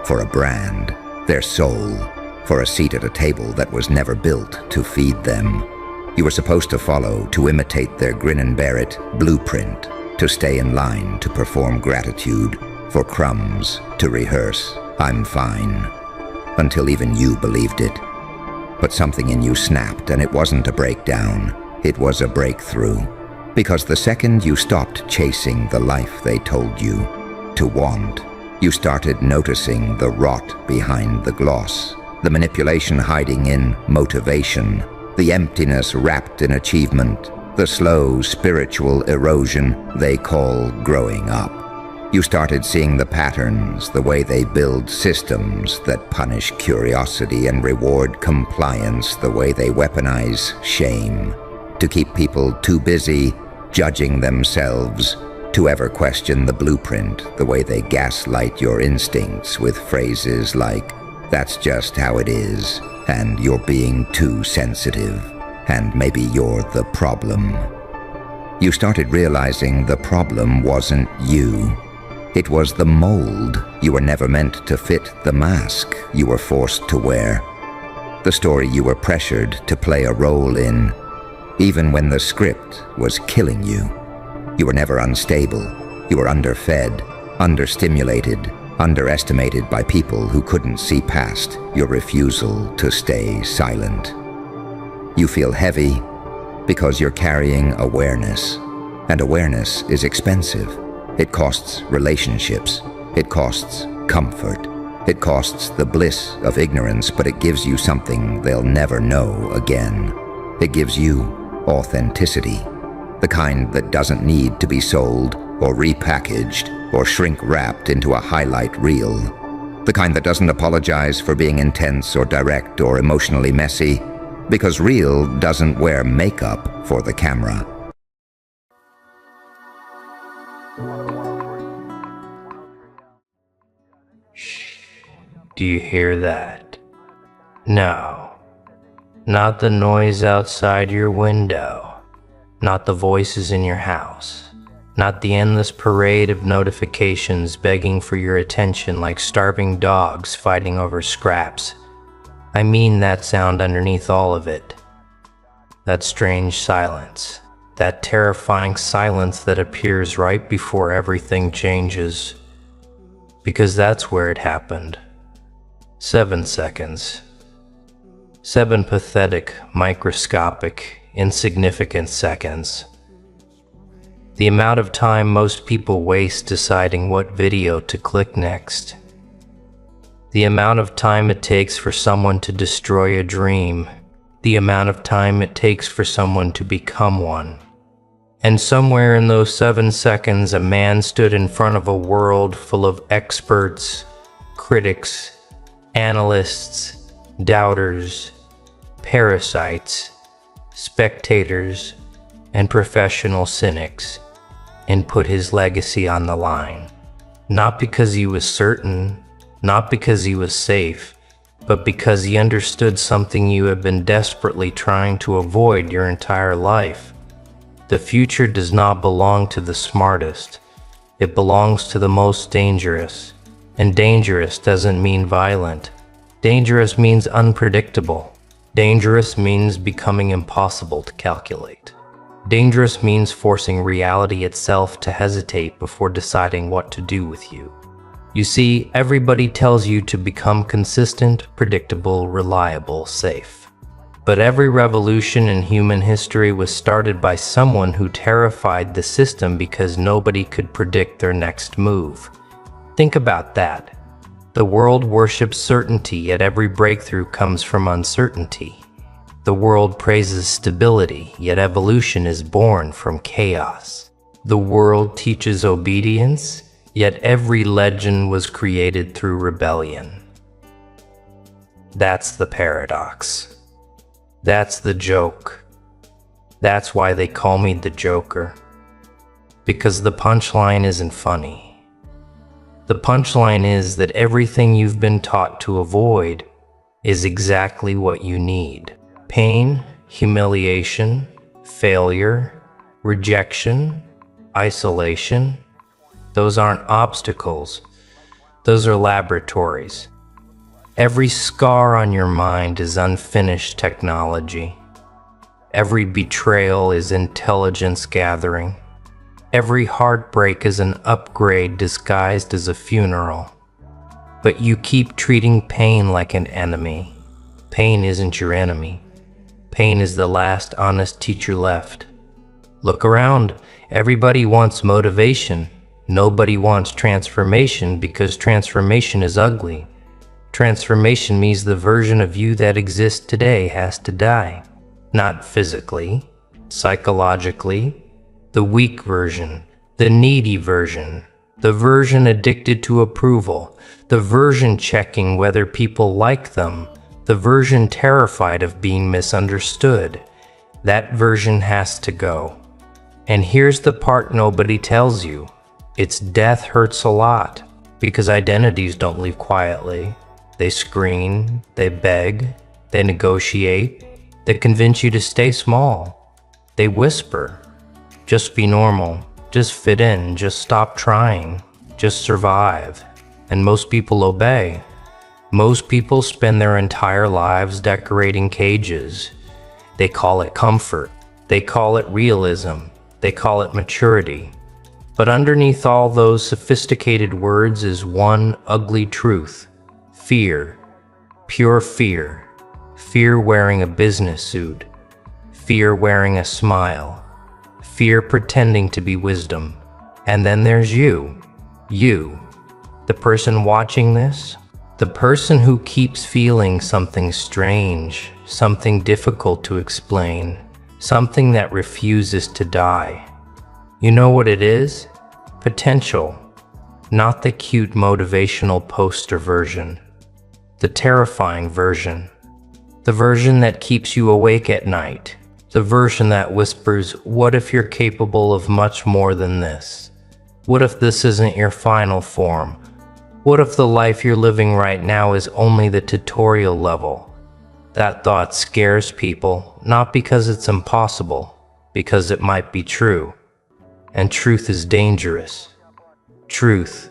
for a brand, their soul for a seat at a table that was never built to feed them. You were supposed to follow, to imitate their grin and bear it blueprint, to stay in line, to perform gratitude, for crumbs, to rehearse, I'm fine, until even you believed it. But something in you snapped, and it wasn't a breakdown, it was a breakthrough. Because the second you stopped chasing the life they told you to want, you started noticing the rot behind the gloss, the manipulation hiding in motivation, the emptiness wrapped in achievement, the slow spiritual erosion they call growing up. You started seeing the patterns, the way they build systems that punish curiosity and reward compliance, the way they weaponize shame to keep people too busy judging themselves to ever question the blueprint, the way they gaslight your instincts with phrases like, that's just how it is, and you're being too sensitive, and maybe you're the problem. You started realizing the problem wasn't you. It was the mold. You were never meant to fit the mask you were forced to wear, the story you were pressured to play a role in, even when the script was killing you. You were never unstable. You were underfed, understimulated, underestimated by people who couldn't see past your refusal to stay silent. You feel heavy because you're carrying awareness, and awareness is expensive. It costs relationships, it costs comfort, It costs the bliss of ignorance, but it gives you something they'll never know again. It gives you authenticity, the kind that doesn't need to be sold or repackaged or shrink-wrapped into a highlight reel. The kind that doesn't apologize for being intense or direct or emotionally messy, because real doesn't wear makeup for the camera. Do you hear that? No, not the noise outside your window, not the voices in your house, not the endless parade of notifications begging for your attention like starving dogs fighting over scraps. I mean that sound underneath all of it. That strange silence, that terrifying silence that appears right before everything changes. Because that's where it happened. 7 seconds. 7 pathetic, microscopic, insignificant seconds. The amount of time most people waste deciding what video to click next. The amount of time it takes for someone to destroy a dream. The amount of time it takes for someone to become one. And somewhere in those 7 seconds, a man stood in front of a world full of experts, critics, analysts, doubters, parasites, spectators, and professional cynics, and put his legacy on the line. Not because he was certain, not because he was safe, but because he understood something you have been desperately trying to avoid your entire life. The future does not belong to the smartest. It belongs to the most dangerous. And dangerous doesn't mean violent. Dangerous means unpredictable. Dangerous means becoming impossible to calculate. Dangerous means forcing reality itself to hesitate before deciding what to do with you. You see, everybody tells you to become consistent, predictable, reliable, safe. But every revolution in human history was started by someone who terrified the system because nobody could predict their next move. Think about that. The world worships certainty, yet every breakthrough comes from uncertainty. The world praises stability, yet evolution is born from chaos. The world teaches obedience, yet every legend was created through rebellion. That's the paradox. That's the joke. That's why they call me the Joker. Because the punchline isn't funny. The punchline is that everything you've been taught to avoid is exactly what you need. Pain, humiliation, failure, rejection, isolation. Those aren't obstacles. Those are laboratories. Every scar on your mind is unfinished technology. Every betrayal is intelligence gathering. Every heartbreak is an upgrade disguised as a funeral. But you keep treating pain like an enemy. Pain isn't your enemy. Pain is the last honest teacher left. Look around. Everybody wants motivation. Nobody wants transformation because transformation is ugly. Transformation means the version of you that exists today has to die. Not physically, psychologically. The weak version, the needy version, the version addicted to approval, the version checking whether people like them, the version terrified of being misunderstood. That version has to go. And here's the part nobody tells you. Its death hurts a lot, because identities don't leave quietly. They scream, they beg, they negotiate, they convince you to stay small. They whisper. Just be normal, just fit in, just stop trying, just survive. And most people obey. Most people spend their entire lives decorating cages. They call it comfort. They call it realism. They call it maturity. But underneath all those sophisticated words is one ugly truth. Fear. Pure fear. Fear wearing a business suit. Fear wearing a smile. Fear pretending to be wisdom. And then there's you. You. The person watching this. The person who keeps feeling something strange, something difficult to explain, something that refuses to die. You know what it is? Potential. Not the cute motivational poster version. The terrifying version. The version that keeps you awake at night. The version that whispers, what if you're capable of much more than this? What if this isn't your final form? What if the life you're living right now is only the tutorial level? That thought scares people, not because it's impossible, because it might be true. And truth is dangerous. Truth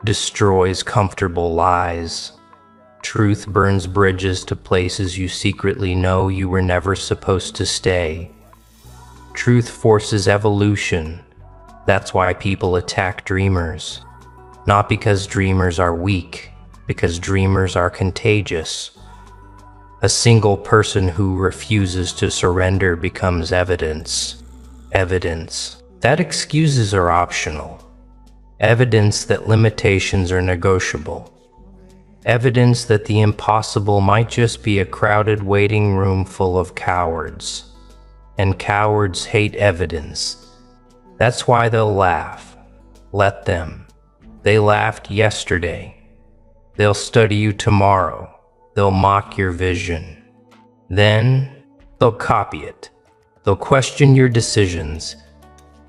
destroys comfortable lies. Truth burns bridges to places you secretly know you were never supposed to stay. Truth forces evolution. That's why people attack dreamers. Not because dreamers are weak, because dreamers are contagious. A single person who refuses to surrender becomes evidence. Evidence that excuses are optional. Evidence that limitations are negotiable. Evidence that the impossible might just be a crowded waiting room full of cowards. And cowards hate evidence. That's why they'll laugh. Let them. They laughed yesterday. They'll study you tomorrow. They'll mock your vision. Then they'll copy it. They'll question your decisions.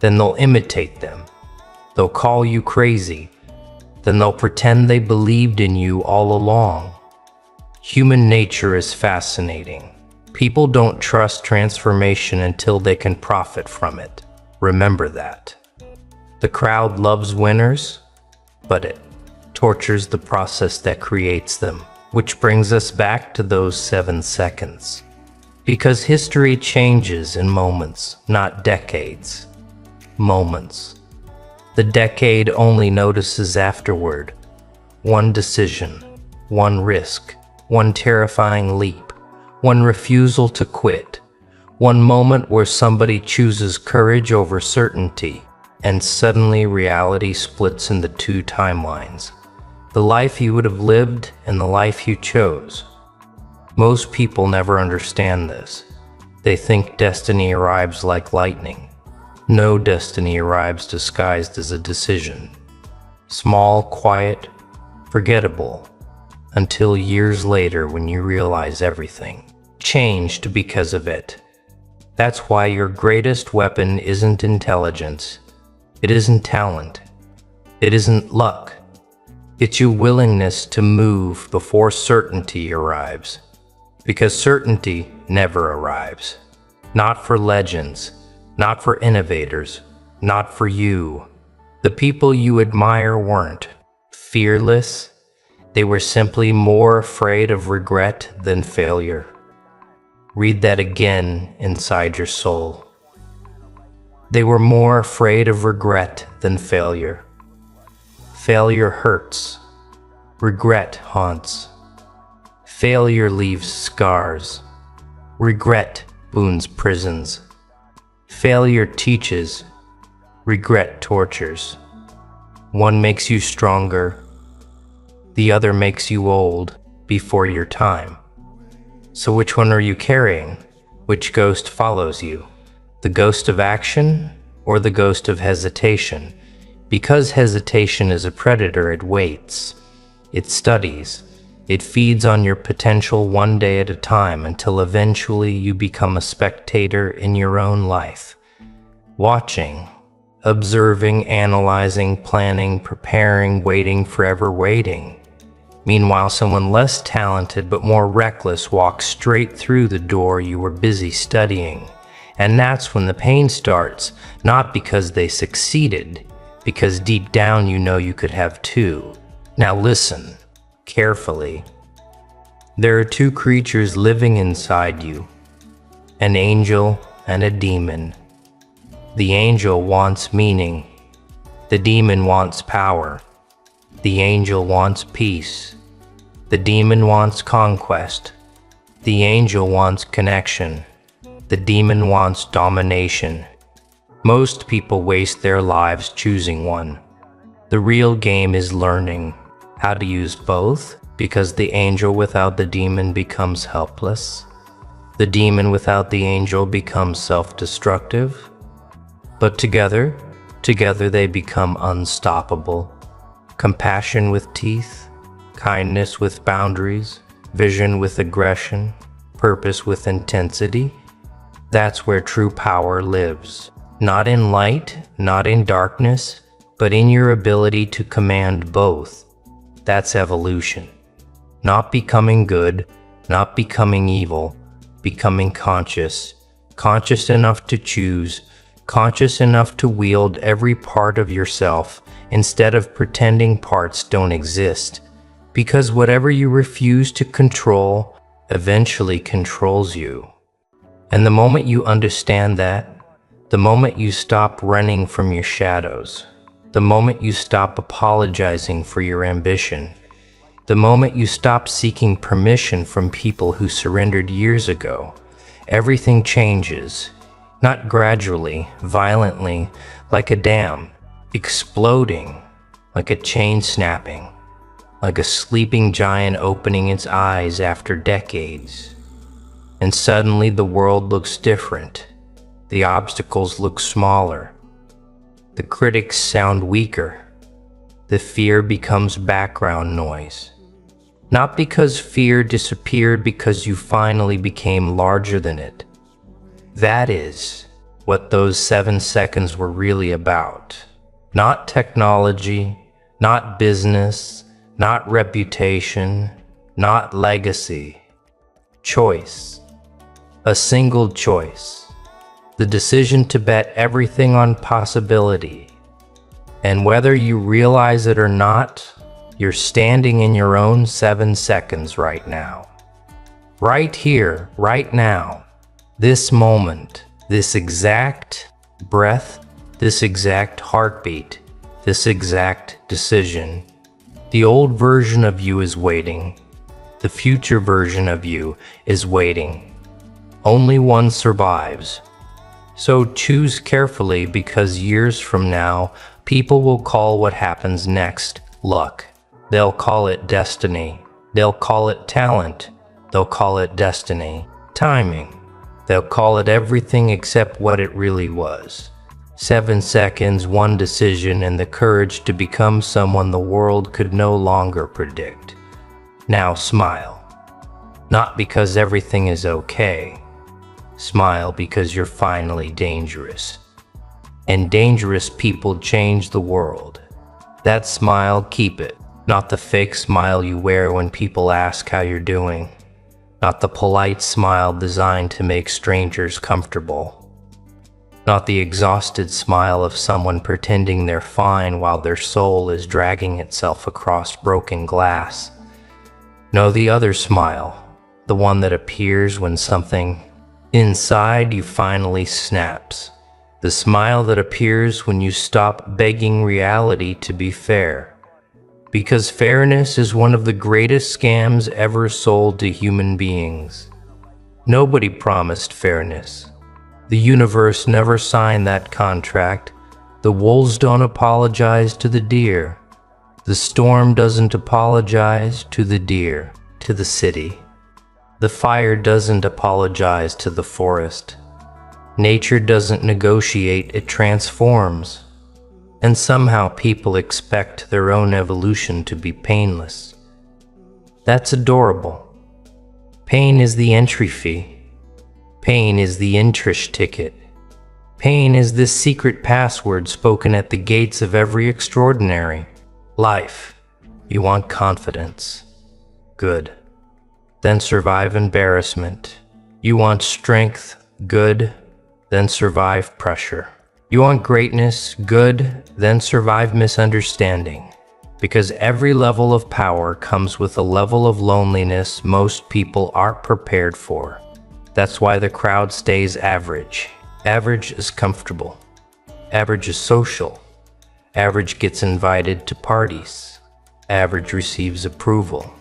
Then they'll imitate them. They'll call you crazy. Then they'll pretend they believed in you all along. Human nature is fascinating. People don't trust transformation until they can profit from it. Remember that. The crowd loves winners, but it tortures the process that creates them. Which brings us back to those 7 seconds. Because history changes in moments, not decades. Moments. The decade only notices afterward. One decision, one risk, one terrifying leap, one refusal to quit, one moment where somebody chooses courage over certainty, and suddenly reality splits into 2 timelines. The life you would have lived and the life you chose. Most people never understand this. They think destiny arrives like lightning. No destiny arrives disguised as a decision. Small, quiet, forgettable, until years later when you realize everything changed because of it. That's why your greatest weapon isn't intelligence. It isn't talent. It isn't luck. It's your willingness to move before certainty arrives. Because certainty never arrives. Not for legends. Not for innovators, not for you. The people you admire weren't fearless. They were simply more afraid of regret than failure. Read that again inside your soul. They were more afraid of regret than failure. Failure hurts. Regret haunts. Failure leaves scars. Regret wounds prisons. Failure teaches, regret tortures. One makes you stronger, the other makes you old before your time. So which one are you carrying? Which ghost follows you? The ghost of action or the ghost of hesitation? Because hesitation is a predator, it waits, it studies, it feeds on your potential one day at a time until eventually you become a spectator in your own life. Watching, observing, analyzing, planning, preparing, waiting, forever waiting. Meanwhile, someone less talented but more reckless walks straight through the door you were busy studying. And that's when the pain starts, not because they succeeded, because deep down you know you could have too. Now listen carefully. There are 2 creatures living inside you, an angel and a demon. The angel wants meaning. The demon wants power. The angel wants peace. The demon wants conquest. The angel wants connection. The demon wants domination. Most people waste their lives choosing one. The real game is learning how to use both, because the angel without the demon becomes helpless. The demon without the angel becomes self-destructive. But together they become unstoppable. Compassion with teeth, kindness with boundaries, vision with aggression, purpose with intensity. That's where true power lives. Not in light, not in darkness, but in your ability to command both. That's evolution. Not becoming good, not becoming evil, becoming conscious. Conscious enough to choose, conscious enough to wield every part of yourself instead of pretending parts don't exist. Because whatever you refuse to control eventually controls you. And the moment you understand that, the moment you stop running from your shadows, the moment you stop apologizing for your ambition, the moment you stop seeking permission from people who surrendered years ago, everything changes. Not gradually, violently, like a dam, exploding, like a chain snapping, like a sleeping giant opening its eyes after decades. And suddenly the world looks different. The obstacles look smaller. The critics sound weaker. The fear becomes background noise. Not because fear disappeared, because you finally became larger than it. That is what those 7 seconds were really about. Not technology, not business, not reputation, not legacy. Choice. A single choice. The decision to bet everything on possibility. And whether you realize it or not, you're standing in your own 7 seconds right now. Right here, right now. This moment, this exact breath, this exact heartbeat, this exact decision. The old version of you is waiting. The future version of you is waiting. Only one survives. So choose carefully, because years from now, people will call what happens next luck. They'll call it destiny. They'll call it talent. They'll call it destiny. Timing. They'll call it everything except what it really was. 7 seconds, one decision, and the courage to become someone the world could no longer predict. Now smile. Not because everything is okay. Smile because you're finally dangerous. And dangerous people change the world. That smile, keep it. Not the fake smile you wear when people ask how you're doing. Not the polite smile designed to make strangers comfortable. Not the exhausted smile of someone pretending they're fine while their soul is dragging itself across broken glass. No, the other smile, the one that appears when something inside you finally snaps. The smile that appears when you stop begging reality to be fair. Because fairness is one of the greatest scams ever sold to human beings. Nobody promised fairness. The universe never signed that contract. The wolves don't apologize to the deer. The storm doesn't apologize to the deer, to the city. The fire doesn't apologize to the forest. Nature doesn't negotiate, it transforms. And somehow people expect their own evolution to be painless. That's adorable. Pain is the entry fee. Pain is the interest ticket. Pain is this secret password spoken at the gates of every extraordinary life. You want confidence. Good. Then survive embarrassment. You want strength. Good. Then survive pressure. You want greatness. Good. Then survive misunderstanding. Because every level of power comes with a level of loneliness most people aren't prepared for. That's why the crowd stays average. Average is comfortable. Average is social. Average gets invited to parties. Average receives approval.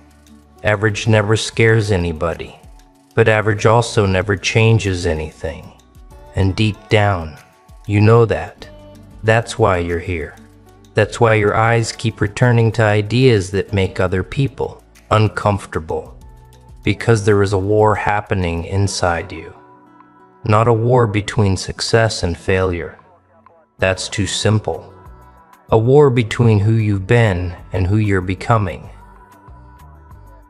Average never scares anybody. But average also never changes anything. And deep down, you know that. That's why you're here. That's why your eyes keep returning to ideas that make other people uncomfortable. Because there is a war happening inside you. Not a war between success and failure. That's too simple. A war between who you've been and who you're becoming.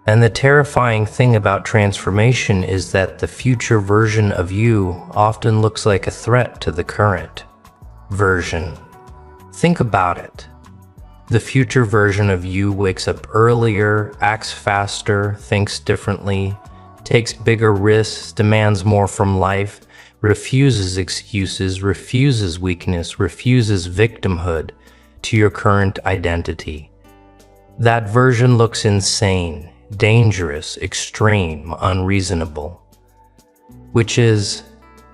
And the terrifying thing about transformation is that the future version of you often looks like a threat to the current version. Think about it. The future version of you wakes up earlier, acts faster, thinks differently, takes bigger risks, demands more from life, refuses excuses, refuses weakness, refuses victimhood to your current identity. That version looks insane, dangerous, extreme, unreasonable, which is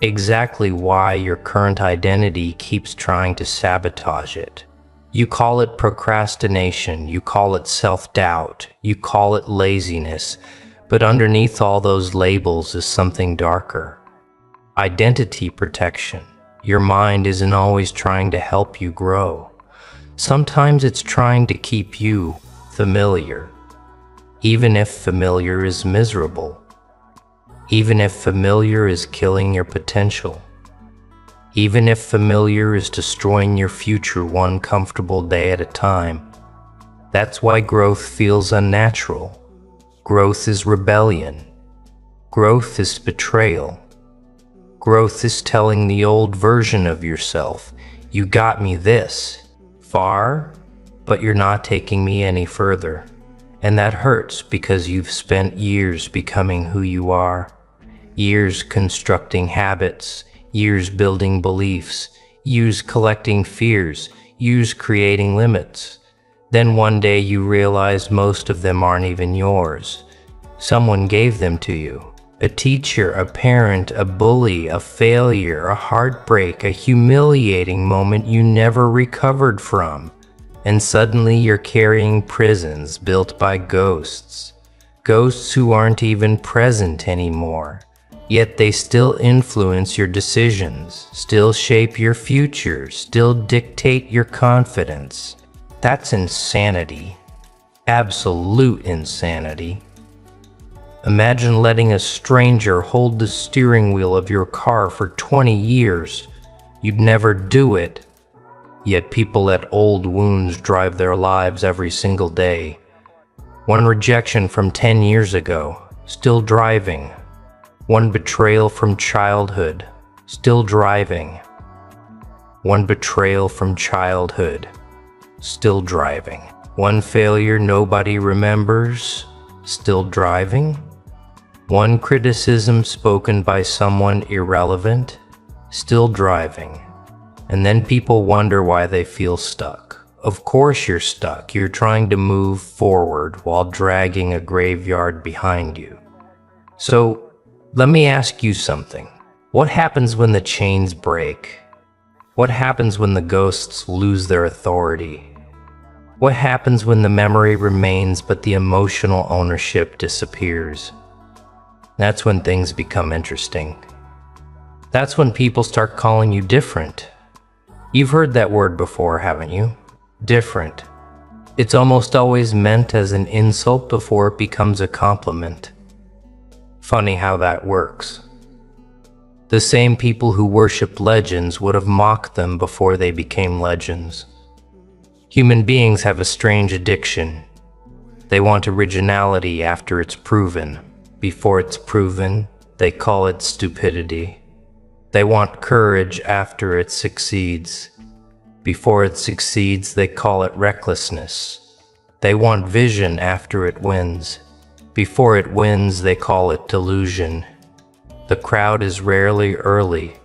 exactly why your current identity keeps trying to sabotage it. You call it procrastination, you call it self-doubt, you call it laziness, but underneath all those labels is something darker. Identity protection. Your mind isn't always trying to help you grow. Sometimes it's trying to keep you familiar, even if familiar is miserable, even if familiar is killing your potential, even if familiar is destroying your future one comfortable day at a time. That's why growth feels unnatural. Growth is rebellion. Growth is betrayal. Growth is telling the old version of yourself, you got me this far, but you're not taking me any further. And that hurts because you've spent years becoming who you are, years constructing habits, years building beliefs, years collecting fears, years creating limits. Then one day you realize most of them aren't even yours. Someone gave them to you. A teacher, a parent, a bully, a failure, a heartbreak, a humiliating moment you never recovered from. And suddenly you're carrying prisons built by ghosts. Ghosts who aren't even present anymore. Yet they still influence your decisions, still shape your future, still dictate your confidence. That's insanity. Absolute insanity. Imagine letting a stranger hold the steering wheel of your car for 20 years. You'd never do it. Yet people let old wounds drive their lives every single day. One rejection from 10 years ago, still driving. One betrayal from childhood, still driving. One betrayal from childhood, still driving. One failure nobody remembers, still driving. One criticism spoken by someone irrelevant, still driving. And then people wonder why they feel stuck. Of course you're stuck. You're trying to move forward while dragging a graveyard behind you. So let me ask you something. What happens when the chains break? What happens when the ghosts lose their authority? What happens when the memory remains but the emotional ownership disappears? That's when things become interesting. That's when people start calling you different. You've heard that word before, haven't you? Different. It's almost always meant as an insult before it becomes a compliment. Funny how that works. The same people who worship legends would have mocked them before they became legends. Human beings have a strange addiction. They want originality after it's proven. Before it's proven, they call it stupidity. They want courage after it succeeds. Before it succeeds, they call it recklessness. They want vision after it wins. Before it wins, they call it delusion. The crowd is rarely early.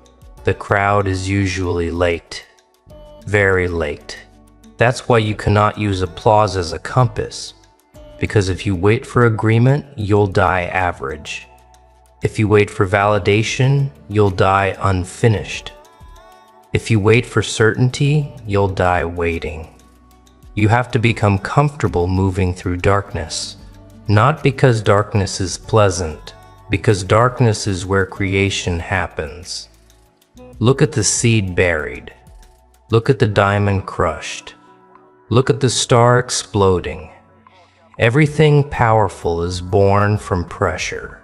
The crowd is usually late. Very late. That's why you cannot use applause as a compass. Because if you wait for agreement, you'll die average. If you wait for validation, you'll die unfinished. If you wait for certainty, you'll die waiting. You have to become comfortable moving through darkness. Not because darkness is pleasant, because darkness is where creation happens. Look at the seed buried. Look at the diamond crushed. Look at the star exploding. Everything powerful is born from pressure.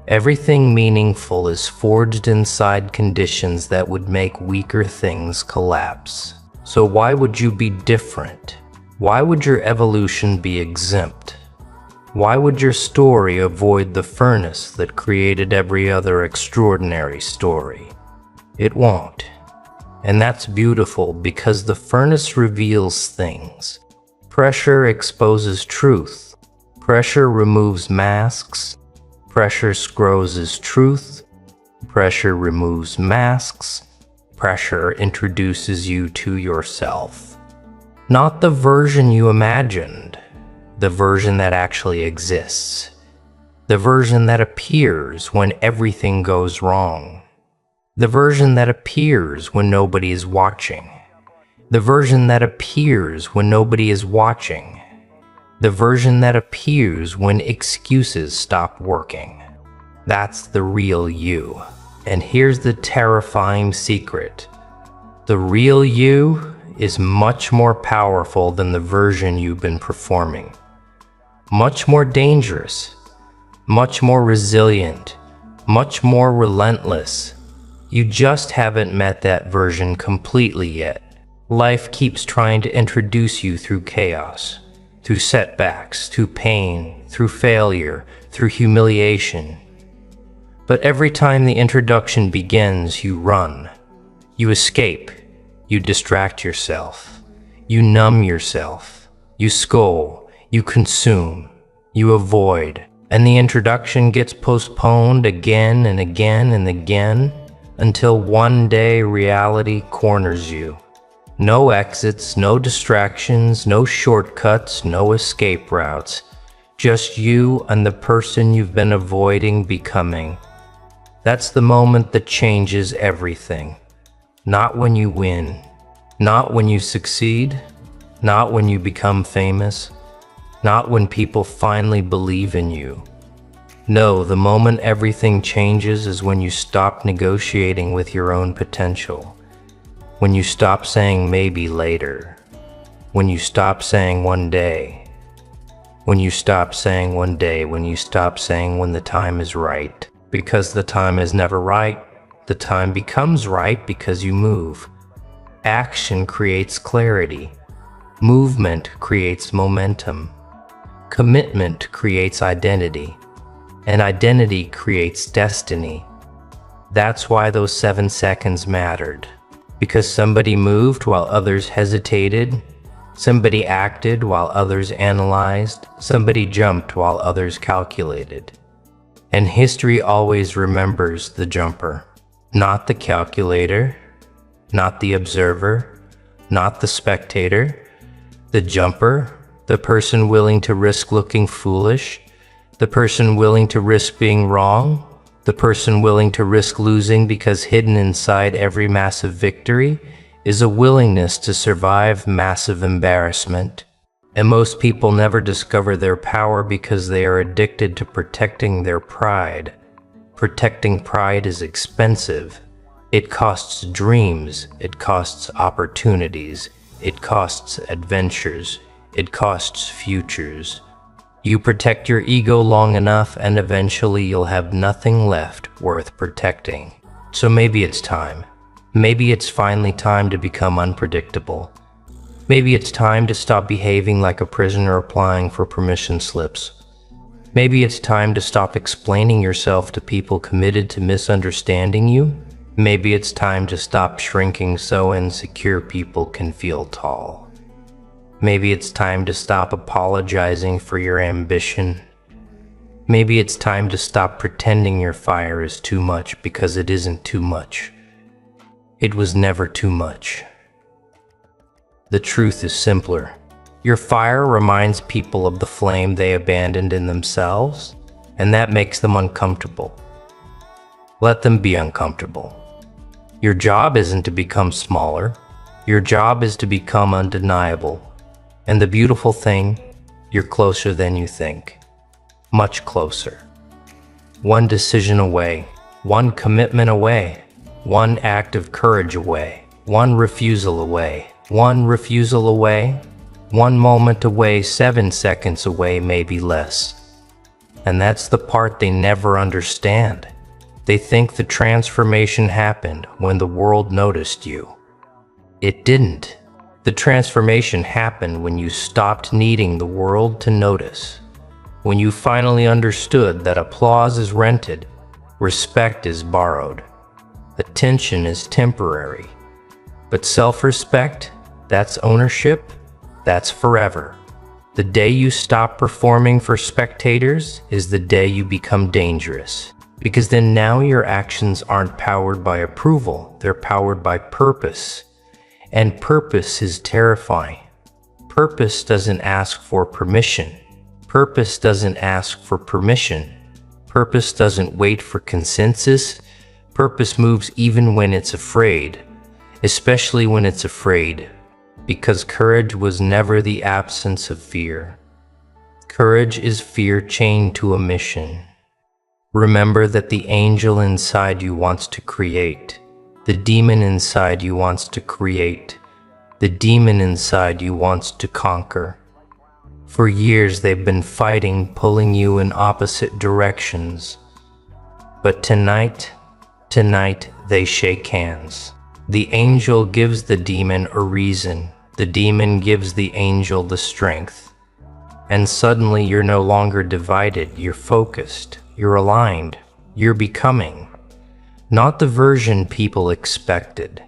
Everything meaningful is forged inside conditions that would make weaker things collapse. So why would you be different? Why would your evolution be exempt? Why would your story avoid the furnace that created every other extraordinary story? It won't. And that's beautiful because the furnace reveals things. Pressure exposes truth. Pressure removes masks. Pressure grows truth. Pressure removes masks. Pressure introduces you to yourself. Not the version you imagined, the version that actually exists. The version that appears when everything goes wrong. The version that appears when nobody is watching. The version that appears when nobody is watching. The version that appears when excuses stop working. That's the real you. And here's the terrifying secret. The real you is much more powerful than the version you've been performing. Much more dangerous. Much more resilient. Much more relentless. You just haven't met that version completely yet. Life keeps trying to introduce you through chaos. Through setbacks, through pain, through failure, through humiliation. But every time the introduction begins, you run. You escape. You distract yourself. You numb yourself. You scold. You consume. You avoid. And the introduction gets postponed again and again and again until one day reality corners you. No exits, no distractions, no shortcuts, no escape routes. Just you and the person you've been avoiding becoming. That's the moment that changes everything. Not when you win. Not when you succeed. Not when you become famous. Not when people finally believe in you. No, the moment everything changes is when you stop negotiating with your own potential. When you stop saying maybe later. When you stop saying one day. When you stop saying one day. When you stop saying when the time is right. Because the time is never right. The time becomes right because you move. Action creates clarity. Movement creates momentum. Commitment creates identity. And identity creates destiny. That's why those 7 seconds mattered. Because somebody moved while others hesitated. Somebody acted while others analyzed. Somebody jumped while others calculated. And history always remembers the jumper. Not the calculator. Not the observer. Not the spectator. The jumper. The person willing to risk looking foolish. The person willing to risk being wrong. The person willing to risk losing because hidden inside every massive victory is a willingness to survive massive embarrassment. And most people never discover their power because they are addicted to protecting their pride. Protecting pride is expensive. It costs dreams. It costs opportunities. It costs adventures. It costs futures. You protect your ego long enough and eventually you'll have nothing left worth protecting. So maybe it's time. Maybe it's finally time to become unpredictable. Maybe it's time to stop behaving like a prisoner applying for permission slips. Maybe it's time to stop explaining yourself to people committed to misunderstanding you. Maybe it's time to stop shrinking so insecure people can feel tall. Maybe it's time to stop apologizing for your ambition. Maybe it's time to stop pretending your fire is too much because it isn't too much. It was never too much. The truth is simpler. Your fire reminds people of the flame they abandoned in themselves, and that makes them uncomfortable. Let them be uncomfortable. Your job isn't to become smaller. Your job is to become undeniable. And the beautiful thing, you're closer than you think. Much closer. One decision away. One commitment away. One act of courage away. One refusal away. One refusal away. 1 moment away, 7 seconds away, maybe less. And that's the part they never understand. They think the transformation happened when the world noticed you. It didn't. The transformation happened when you stopped needing the world to notice. When you finally understood that applause is rented, respect is borrowed, attention is temporary. But self-respect, that's ownership, that's forever. The day you stop performing for spectators is the day you become dangerous. Because then now your actions aren't powered by approval, they're powered by purpose. And purpose is terrifying. Purpose doesn't ask for permission. Purpose doesn't ask for permission. Purpose doesn't wait for consensus. Purpose moves even when it's afraid, especially when it's afraid, because courage was never the absence of fear. Courage is fear chained to a mission. Remember that the angel inside you wants to create. The demon inside you wants to create. The demon inside you wants to conquer. For years they've been fighting, pulling you in opposite directions. But tonight they shake hands. The angel gives the demon a reason. The demon gives the angel the strength. And suddenly you're no longer divided, you're focused, you're aligned, you're becoming. Not the version people expected,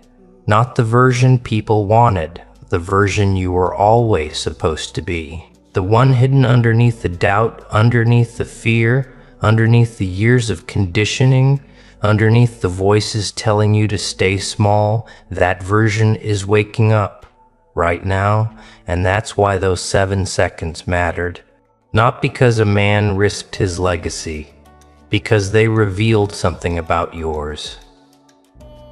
not the version people wanted, the version you were always supposed to be. The one hidden underneath the doubt, underneath the fear, underneath the years of conditioning, underneath the voices telling you to stay small. That version is waking up right now, and that's why those 7 seconds mattered. Not because a man risked his legacy, because they revealed something about yours.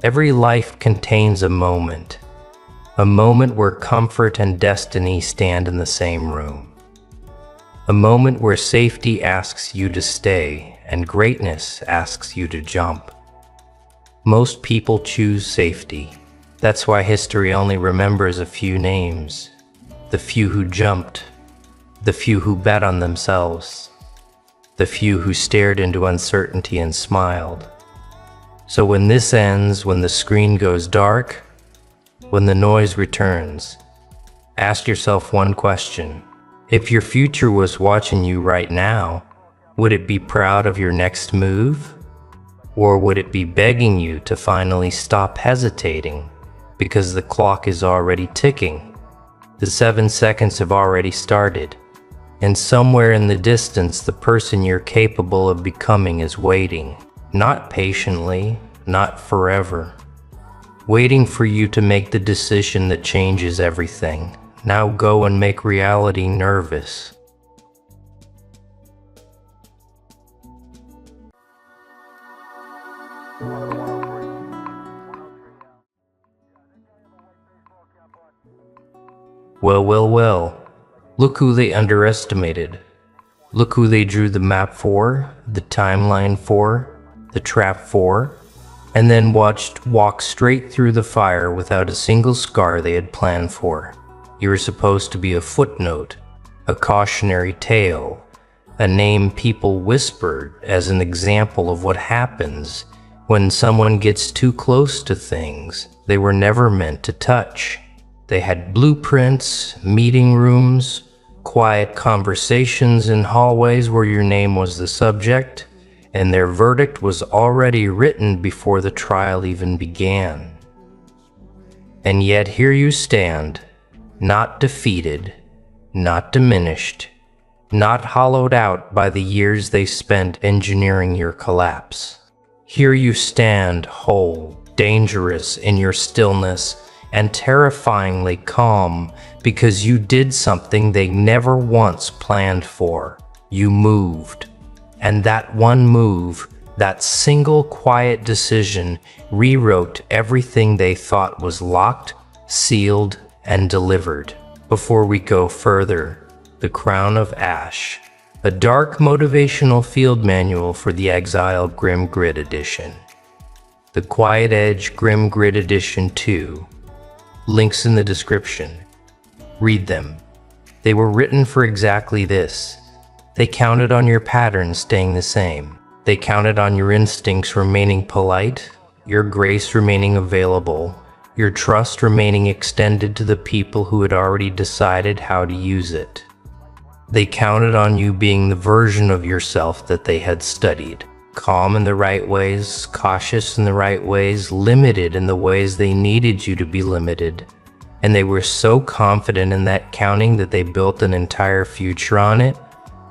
Every life contains a moment where comfort and destiny stand in the same room. A moment where safety asks you to stay and greatness asks you to jump. Most people choose safety. That's why history only remembers a few names. The few who jumped, the few who bet on themselves, the few who stared into uncertainty and smiled. So when this ends, when the screen goes dark, when the noise returns, ask yourself one question. If your future was watching you right now, would it be proud of your next move? Or would it be begging you to finally stop hesitating because the clock is already ticking? The 7 seconds have already started. And somewhere in the distance, the person you're capable of becoming is waiting. Not patiently, not forever. Waiting for you to make the decision that changes everything. Now go and make reality nervous. Well. Look who they underestimated. Look who they drew the map for, the timeline for, the trap for, and then watched walk straight through the fire without a single scar they had planned for. You were supposed to be a footnote, a cautionary tale, a name people whispered as an example of what happens when someone gets too close to things they were never meant to touch. They had blueprints, meeting rooms, quiet conversations in hallways where your name was the subject, and their verdict was already written before the trial even began. And yet here you stand, not defeated, not diminished, not hollowed out by the years they spent engineering your collapse. Here you stand whole, dangerous in your stillness, and terrifyingly calm because you did something they never once planned for. You moved. And that one move, that single quiet decision, rewrote everything they thought was locked, sealed, and delivered. Before we go further, The Crown of Ash, a dark motivational field manual for the Exiled Grim Grid Edition. The Quiet Edge Grim Grid Edition 2. Links in the description. Read them. They were written for exactly this. They counted on your patterns staying the same. They counted on your instincts remaining polite, your grace remaining available, your trust remaining extended to the people who had already decided how to use it. They counted on you being the version of yourself that they had studied, calm in the right ways, cautious in the right ways, limited in the ways they needed you to be limited. And they were so confident in that counting that they built an entire future on it.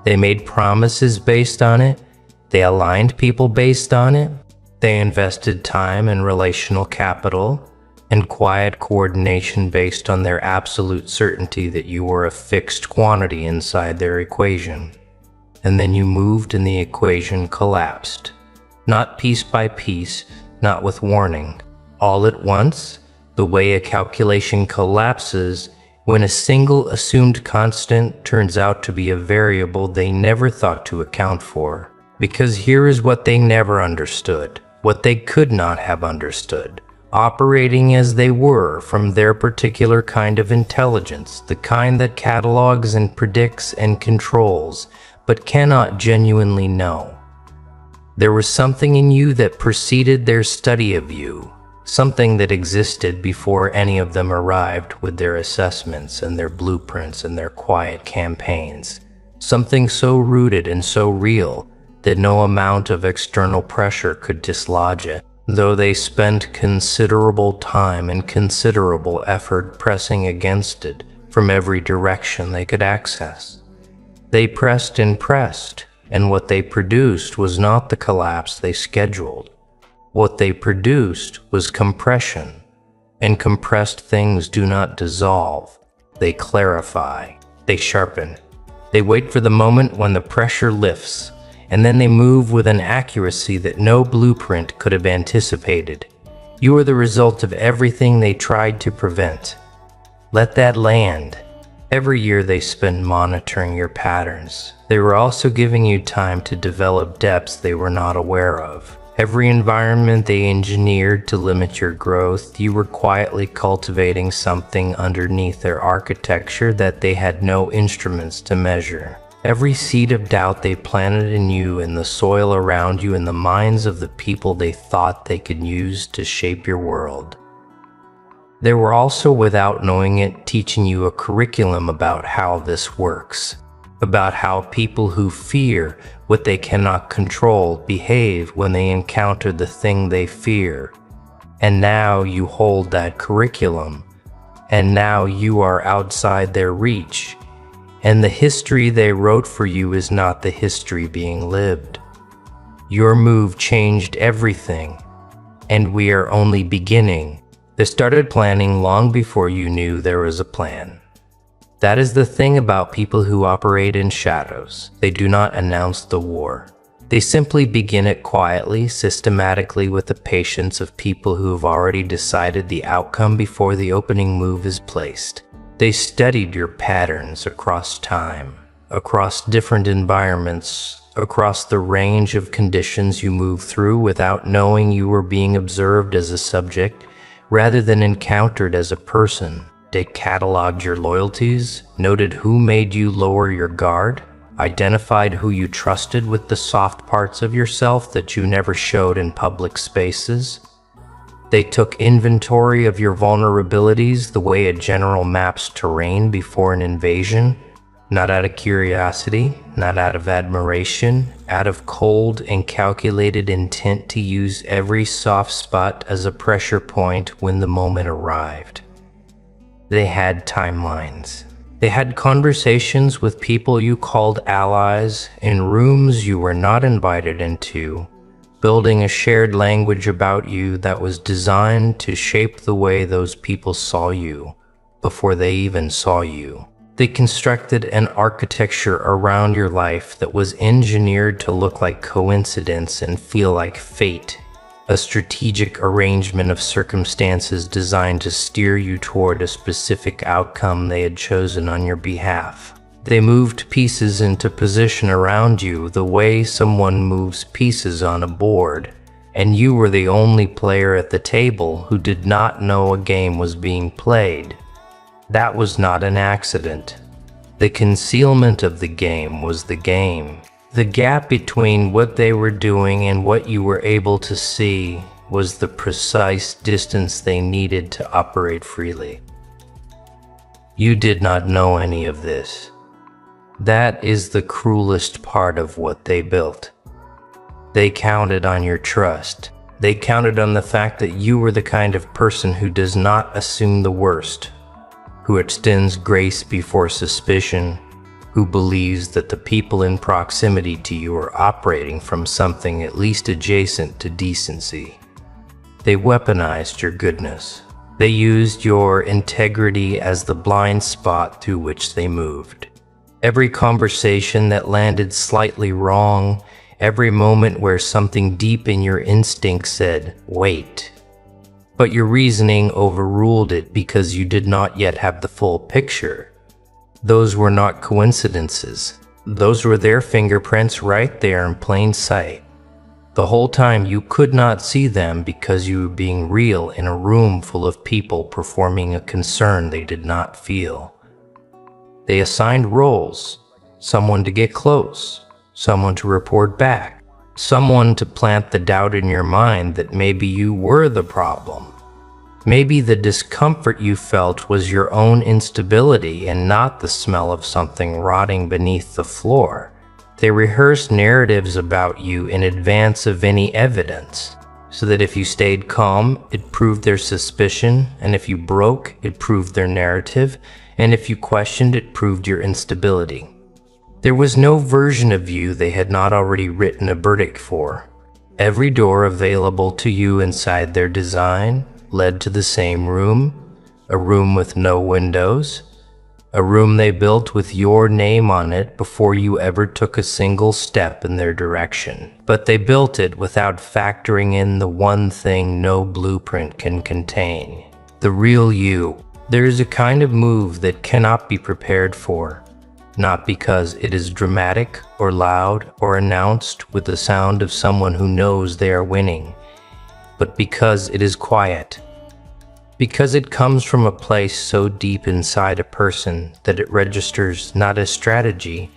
They made promises based on it. They aligned people based on it. They invested time and relational capital and quiet coordination based on their absolute certainty that you were a fixed quantity inside their equation. And then you moved and the equation collapsed. Not piece by piece, not with warning. All at once, the way a calculation collapses when a single assumed constant turns out to be a variable they never thought to account for. Because here is what they never understood, what they could not have understood. Operating as they were from their particular kind of intelligence, the kind that catalogs and predicts and controls, but cannot genuinely know. There was something in you that preceded their study of you, something that existed before any of them arrived with their assessments and their blueprints and their quiet campaigns. Something so rooted and so real that no amount of external pressure could dislodge it, though they spent considerable time and considerable effort pressing against it from every direction they could access. They pressed and pressed, and what they produced was not the collapse they scheduled. What they produced was compression, and compressed things do not dissolve. They clarify, they sharpen. They wait for the moment when the pressure lifts, and then they move with an accuracy that no blueprint could have anticipated. You are the result of everything they tried to prevent. Let that land. Every year they spend monitoring your patterns. They were also giving you time to develop depths they were not aware of. Every environment they engineered to limit your growth, you were quietly cultivating something underneath their architecture that they had no instruments to measure. Every seed of doubt they planted in you, in the soil around you, in the minds of the people they thought they could use to shape your world. They were also, without knowing it, teaching you a curriculum about how this works, about how people who fear what they cannot control behave when they encounter the thing they fear. And now you hold that curriculum, and now you are outside their reach. And the history they wrote for you is not the history being lived. Your move changed everything, and we are only beginning. They started planning long before you knew there was a plan. That is the thing about people who operate in shadows. They do not announce the war. They simply begin it quietly, systematically, with the patience of people who have already decided the outcome before the opening move is placed. They studied your patterns across time, across different environments, across the range of conditions you move through without knowing you were being observed as a subject rather than encountered as a person. They cataloged your loyalties, noted who made you lower your guard, identified who you trusted with the soft parts of yourself that you never showed in public spaces. They took inventory of your vulnerabilities the way a general maps terrain before an invasion, not out of curiosity, not out of admiration, out of cold and calculated intent to use every soft spot as a pressure point when the moment arrived. They had timelines. They had conversations with people you called allies in rooms you were not invited into, building a shared language about you that was designed to shape the way those people saw you before they even saw you. They constructed an architecture around your life that was engineered to look like coincidence and feel like fate, a strategic arrangement of circumstances designed to steer you toward a specific outcome they had chosen on your behalf. They moved pieces into position around you the way someone moves pieces on a board, and you were the only player at the table who did not know a game was being played. That was not an accident. The concealment of the game was the game. The gap between what they were doing and what you were able to see was the precise distance they needed to operate freely. You did not know any of this. That is the cruelest part of what they built. They counted on your trust. They counted on the fact that you were the kind of person who does not assume the worst, who extends grace before suspicion, who believes that the people in proximity to you are operating from something at least adjacent to decency. They weaponized your goodness. They used your integrity as the blind spot through which they moved. Every conversation that landed slightly wrong, every moment where something deep in your instinct said, wait. But your reasoning overruled it because you did not yet have the full picture. Those were not coincidences. Those were their fingerprints right there in plain sight. The whole time you could not see them because you were being real in a room full of people performing a concern they did not feel. They assigned roles, someone to get close, someone to report back, someone to plant the doubt in your mind that maybe you were the problem. Maybe the discomfort you felt was your own instability and not the smell of something rotting beneath the floor. They rehearsed narratives about you in advance of any evidence, so that if you stayed calm, it proved their suspicion, and if you broke, it proved their narrative, and if you questioned, it proved your instability. There was no version of you they had not already written a verdict for. Every door available to you inside their design led to the same room, a room with no windows, a room they built with your name on it before you ever took a single step in their direction. But they built it without factoring in the one thing no blueprint can contain: the real you. There is a kind of move that cannot be prepared for, not because it is dramatic or loud or announced with the sound of someone who knows they are winning, but because it is quiet. Because it comes from a place so deep inside a person that it registers not as strategy,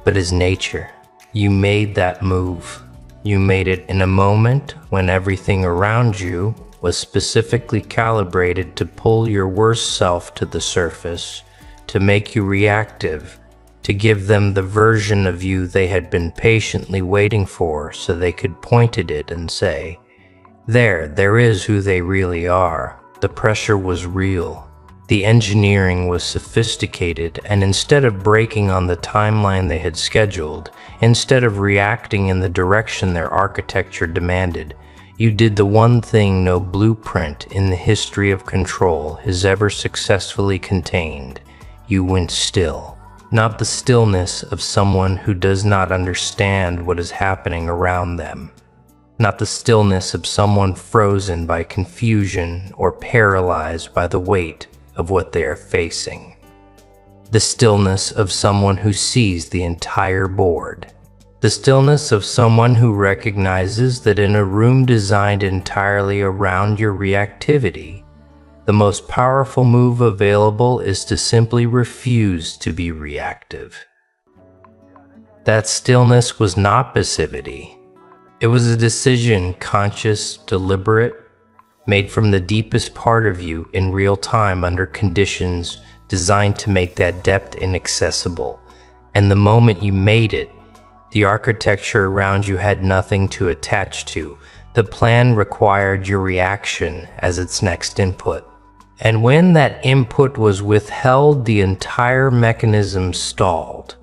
but as nature. You made that move. You made it in a moment when everything around you was specifically calibrated to pull your worst self to the surface, to make you reactive, to give them the version of you they had been patiently waiting for so they could point at it and say, there is who they really are. The pressure was real. The engineering was sophisticated, and instead of breaking on the timeline they had scheduled, instead of reacting in the direction their architecture demanded, you did the one thing no blueprint in the history of control has ever successfully contained. You went still. Not the stillness of someone who does not understand what is happening around them. Not the stillness of someone frozen by confusion or paralyzed by the weight of what they are facing. The stillness of someone who sees the entire board. The stillness of someone who recognizes that in a room designed entirely around your reactivity, the most powerful move available is to simply refuse to be reactive. That stillness was not passivity. It was a decision, conscious, deliberate, made from the deepest part of you in real time under conditions designed to make that depth inaccessible. And the moment you made it, the architecture around you had nothing to attach to. The plan required your reaction as its next input. And when that input was withheld, the entire mechanism stalled.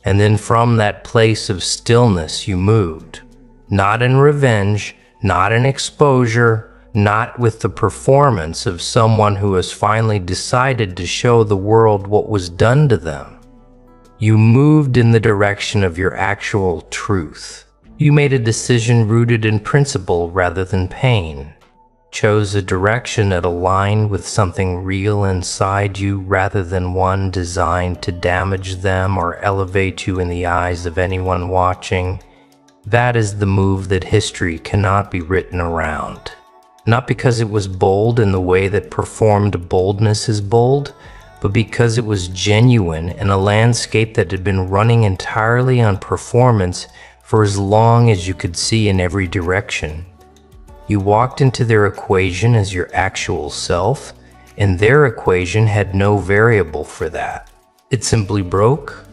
And then from that place of stillness you moved. Not in revenge, not in exposure, not with the performance of someone who has finally decided to show the world what was done to them. You moved in the direction of your actual truth. You made a decision rooted in principle rather than pain. Chose a direction that aligned with something real inside you rather than one designed to damage them or elevate you in the eyes of anyone watching. That is the move that history cannot be written around. Not because it was bold in the way that performed boldness is bold, but because it was genuine and a landscape that had been running entirely on performance for as long as you could see in every direction. You walked into their equation as your actual self, and their equation had no variable for that. It simply broke.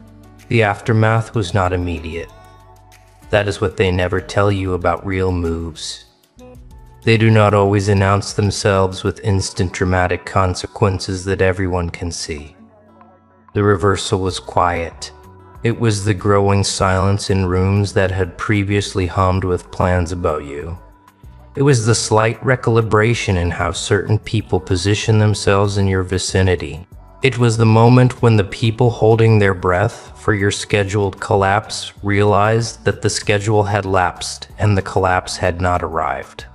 The aftermath was not immediate. That is what they never tell you about real moves. They do not always announce themselves with instant dramatic consequences that everyone can see. The reversal was quiet. It was the growing silence in rooms that had previously hummed with plans about you. It was the slight recalibration in how certain people position themselves in your vicinity. It was the moment when the people holding their breath for your scheduled collapse realized that the schedule had lapsed and the collapse had not arrived.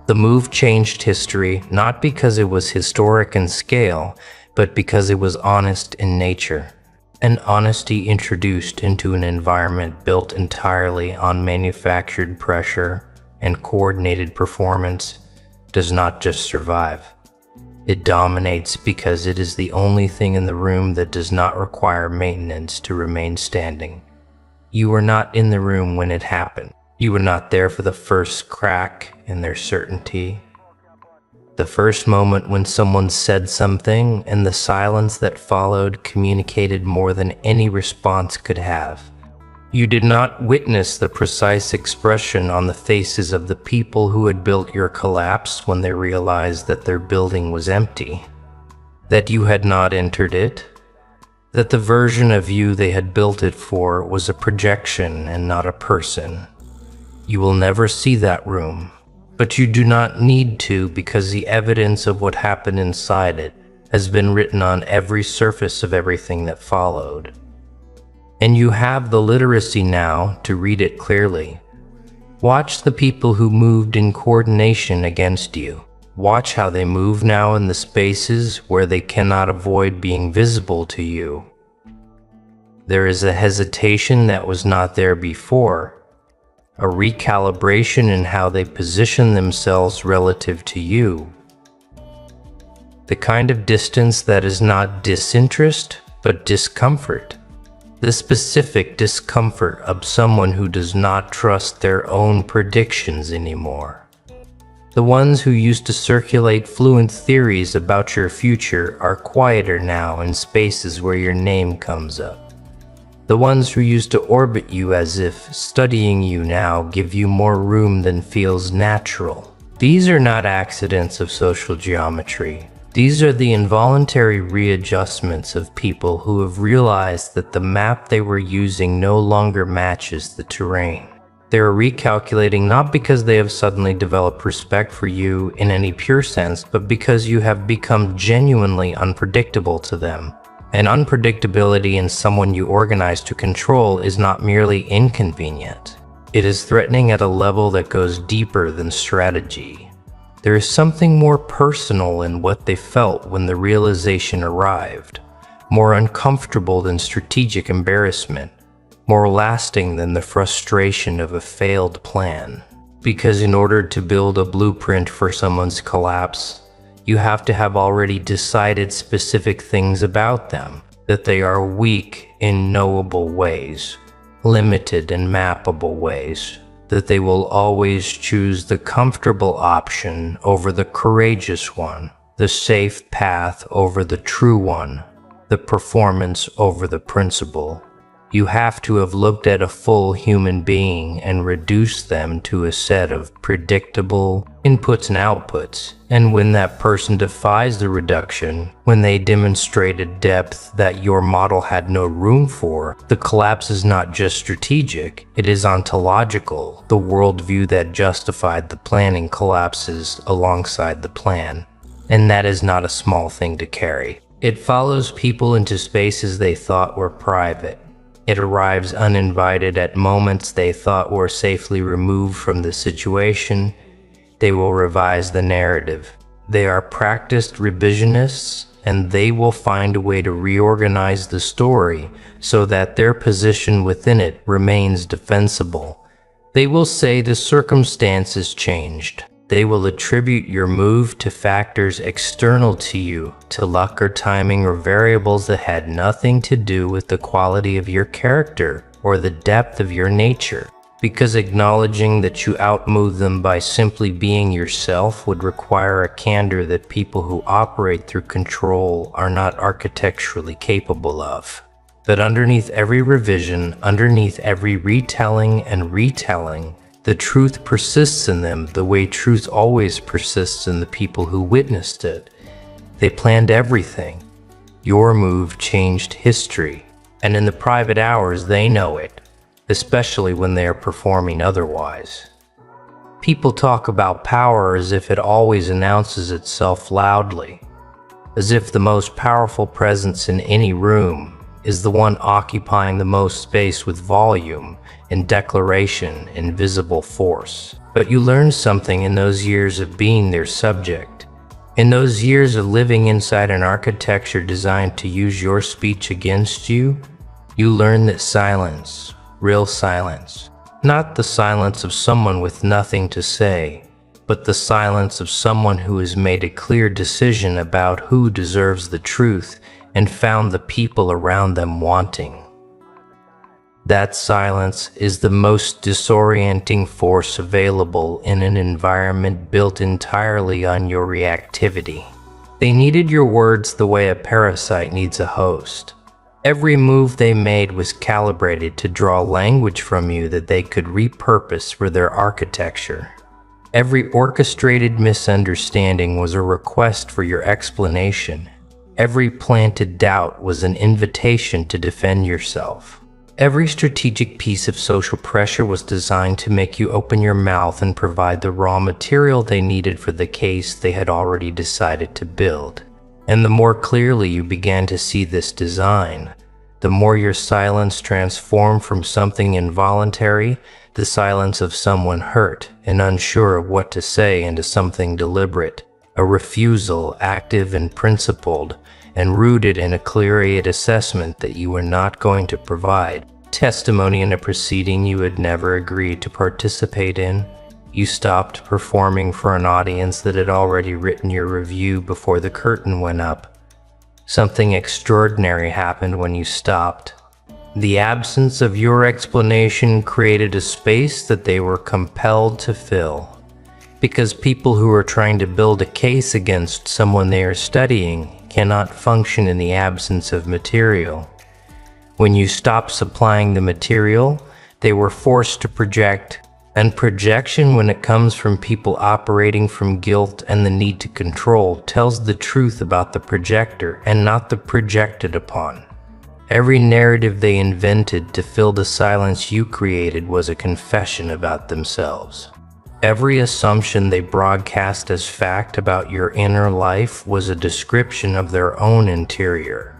The move changed history not because it was historic in scale, but because it was honest in nature. An honesty introduced into an environment built entirely on manufactured pressure and coordinated performance does not just survive. It dominates because it is the only thing in the room that does not require maintenance to remain standing. You were not in the room when it happened. You were not there for the first crack in their certainty. The first moment when someone said something and the silence that followed communicated more than any response could have. You did not witness the precise expression on the faces of the people who had built your collapse when they realized that their building was empty, that you had not entered it, that the version of you they had built it for was a projection and not a person. You will never see that room, but you do not need to because the evidence of what happened inside it has been written on every surface of everything that followed. And you have the literacy now to read it clearly. Watch the people who moved in coordination against you. Watch how they move now in the spaces where they cannot avoid being visible to you. There is a hesitation that was not there before, a recalibration in how they position themselves relative to you. The kind of distance that is not disinterest, but discomfort. The specific discomfort of someone who does not trust their own predictions anymore. The ones who used to circulate fluent theories about your future are quieter now in spaces where your name comes up. The ones who used to orbit you as if studying you now give you more room than feels natural. These are not accidents of social geometry. These are the involuntary readjustments of people who have realized that the map they were using no longer matches the terrain. They are recalculating not because they have suddenly developed respect for you in any pure sense, but because you have become genuinely unpredictable to them. And unpredictability in someone you organize to control is not merely inconvenient. It is threatening at a level that goes deeper than strategy. There is something more personal in what they felt when the realization arrived, more uncomfortable than strategic embarrassment, more lasting than the frustration of a failed plan. Because in order to build a blueprint for someone's collapse, you have to have already decided specific things about them, that they are weak in knowable ways, limited in mappable ways, that they will always choose the comfortable option over the courageous one, the safe path over the true one, the performance over the principle. You have to have looked at a full human being and reduced them to a set of predictable inputs and outputs. And when that person defies the reduction, when they demonstrated depth that your model had no room for, the collapse is not just strategic, it is ontological. The worldview that justified the planning collapses alongside the plan. And that is not a small thing to carry. It follows people into spaces they thought were private. It arrives uninvited at moments they thought were safely removed from the situation. They will revise the narrative. They are practiced revisionists, and they will find a way to reorganize the story so that their position within it remains defensible. They will say the circumstances changed. They will attribute your move to factors external to you, to luck or timing or variables that had nothing to do with the quality of your character or the depth of your nature, because acknowledging that you outmove them by simply being yourself would require a candor that people who operate through control are not architecturally capable of. But underneath every revision, underneath every retelling and retelling, the truth persists in them the way truth always persists in the people who witnessed it. They planned everything. Your move changed history, and in the private hours they know it, especially when they are performing otherwise. People talk about power as if it always announces itself loudly, as if the most powerful presence in any room is the one occupying the most space with volume and declaration and visible force. But you learn something in those years of being their subject. In those years of living inside an architecture designed to use your speech against you, you learn that silence, real silence, not the silence of someone with nothing to say, but the silence of someone who has made a clear decision about who deserves the truth and found the people around them wanting. That silence is the most disorienting force available in an environment built entirely on your reactivity. They needed your words the way a parasite needs a host. Every move they made was calibrated to draw language from you that they could repurpose for their architecture. Every orchestrated misunderstanding was a request for your explanation. Every planted doubt was an invitation to defend yourself. Every strategic piece of social pressure was designed to make you open your mouth and provide the raw material they needed for the case they had already decided to build. And the more clearly you began to see this design, the more your silence transformed from something involuntary, the silence of someone hurt and unsure of what to say, into something deliberate, a refusal, active and principled, and rooted in a clear-eyed assessment that you were not going to provide testimony in a proceeding you had never agreed to participate in. You stopped performing for an audience that had already written your review before the curtain went up. Something extraordinary happened when you stopped. The absence of your explanation created a space that they were compelled to fill. Because people who are trying to build a case against someone they are studying cannot function in the absence of material. When you stopped supplying the material, they were forced to project. And projection, when it comes from people operating from guilt and the need to control, tells the truth about the projector and not the projected upon. Every narrative they invented to fill the silence you created was a confession about themselves. Every assumption they broadcast as fact about your inner life was a description of their own interior.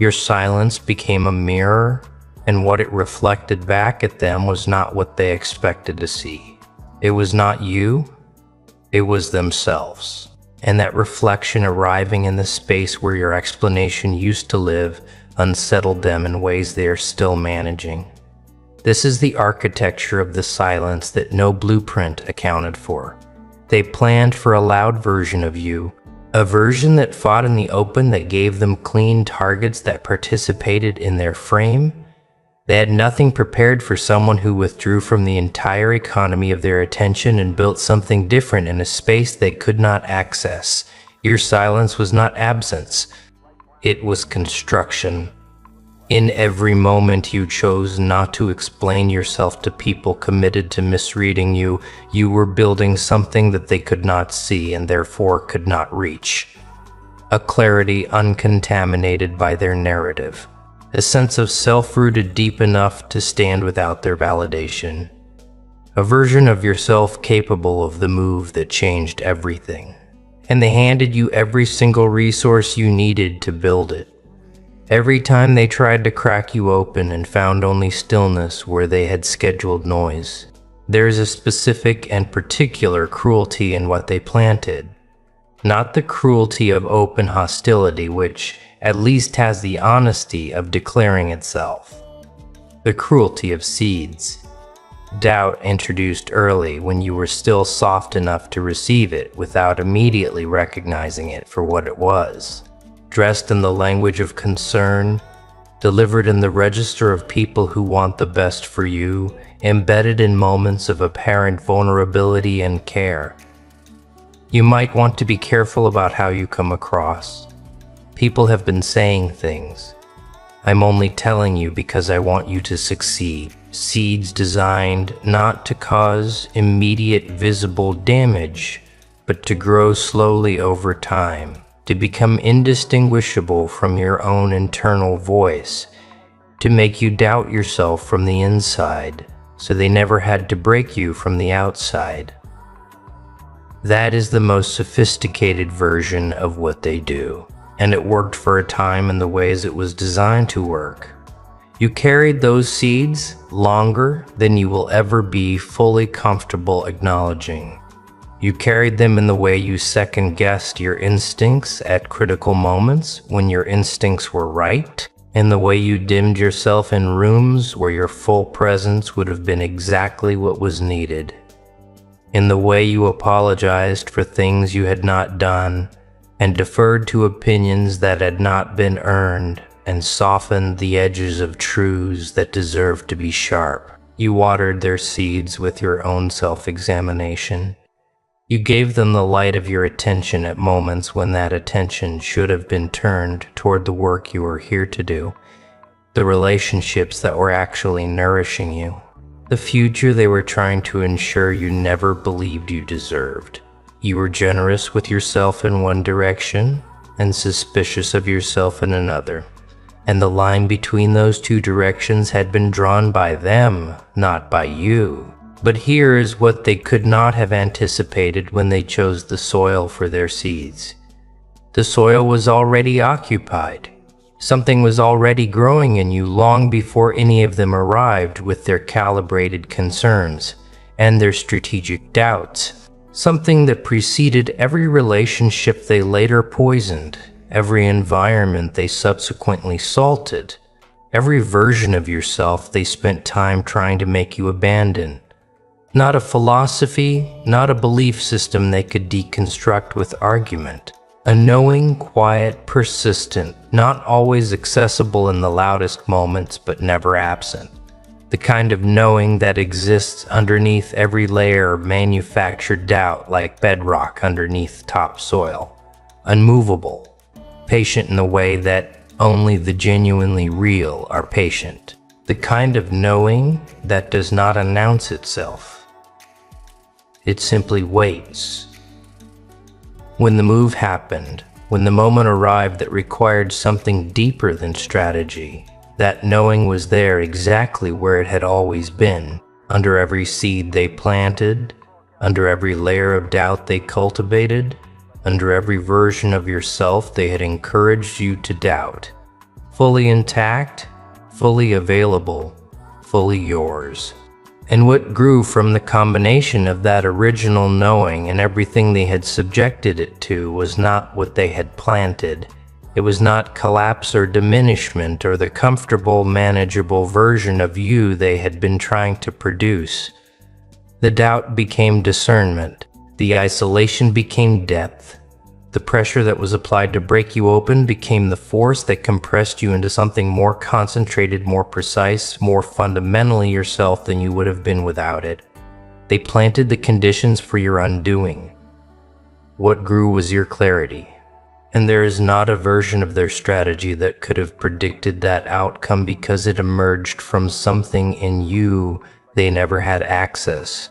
Your silence became a mirror, and what it reflected back at them was not what they expected to see. It was not you, it was themselves. And that reflection arriving in the space where your explanation used to live unsettled them in ways they are still managing. This is the architecture of the silence that no blueprint accounted for. They planned for a loud version of you, a version that fought in the open, that gave them clean targets that participated in their frame. They had nothing prepared for someone who withdrew from the entire economy of their attention and built something different in a space they could not access. Your silence was not absence, it was construction. In every moment you chose not to explain yourself to people committed to misreading you, you were building something that they could not see and therefore could not reach. A clarity uncontaminated by their narrative. A sense of self rooted deep enough to stand without their validation. A version of yourself capable of the move that changed everything. And they handed you every single resource you needed to build it. Every time they tried to crack you open and found only stillness where they had scheduled noise. There is a specific and particular cruelty in what they planted. Not the cruelty of open hostility, which at least has the honesty of declaring itself. The cruelty of seeds. Doubt introduced early when you were still soft enough to receive it without immediately recognizing it for what it was. Dressed in the language of concern, delivered in the register of people who want the best for you, embedded in moments of apparent vulnerability and care. You might want to be careful about how you come across. People have been saying things. I'm only telling you because I want you to succeed. Seeds designed not to cause immediate visible damage, but to grow slowly over time, to become indistinguishable from your own internal voice, to make you doubt yourself from the inside, so they never had to break you from the outside. That is the most sophisticated version of what they do, and it worked for a time in the ways it was designed to work. You carried those seeds longer than you will ever be fully comfortable acknowledging. You carried them in the way you second-guessed your instincts at critical moments when your instincts were right, in the way you dimmed yourself in rooms where your full presence would have been exactly what was needed, in the way you apologized for things you had not done and deferred to opinions that had not been earned, and softened the edges of truths that deserved to be sharp. You watered their seeds with your own self-examination. You gave them the light of your attention at moments when that attention should have been turned toward the work you were here to do, the relationships that were actually nourishing you, the future they were trying to ensure you never believed you deserved. You were generous with yourself in one direction and suspicious of yourself in another. And the line between those two directions had been drawn by them, not by you. But here is what they could not have anticipated when they chose the soil for their seeds. The soil was already occupied. Something was already growing in you long before any of them arrived with their calibrated concerns and their strategic doubts. Something that preceded every relationship they later poisoned, every environment they subsequently salted, every version of yourself they spent time trying to make you abandon. Not a philosophy, not a belief system they could deconstruct with argument. A knowing, quiet, persistent, not always accessible in the loudest moments, but never absent. The kind of knowing that exists underneath every layer of manufactured doubt like bedrock underneath topsoil. Unmovable. Patient in the way that only the genuinely real are patient. The kind of knowing that does not announce itself. It simply waits. When the move happened, when the moment arrived that required something deeper than strategy, that knowing was there exactly where it had always been, under every seed they planted, under every layer of doubt they cultivated, under every version of yourself they had encouraged you to doubt. Fully intact, fully available, fully yours. And what grew from the combination of that original knowing and everything they had subjected it to was not what they had planted. It was not collapse or diminishment or the comfortable, manageable version of you they had been trying to produce. The doubt became discernment. The isolation became depth. The pressure that was applied to break you open became the force that compressed you into something more concentrated, more precise, more fundamentally yourself than you would have been without it. They planted the conditions for your undoing. What grew was your clarity. And there is not a version of their strategy that could have predicted that outcome because it emerged from something in you they never had access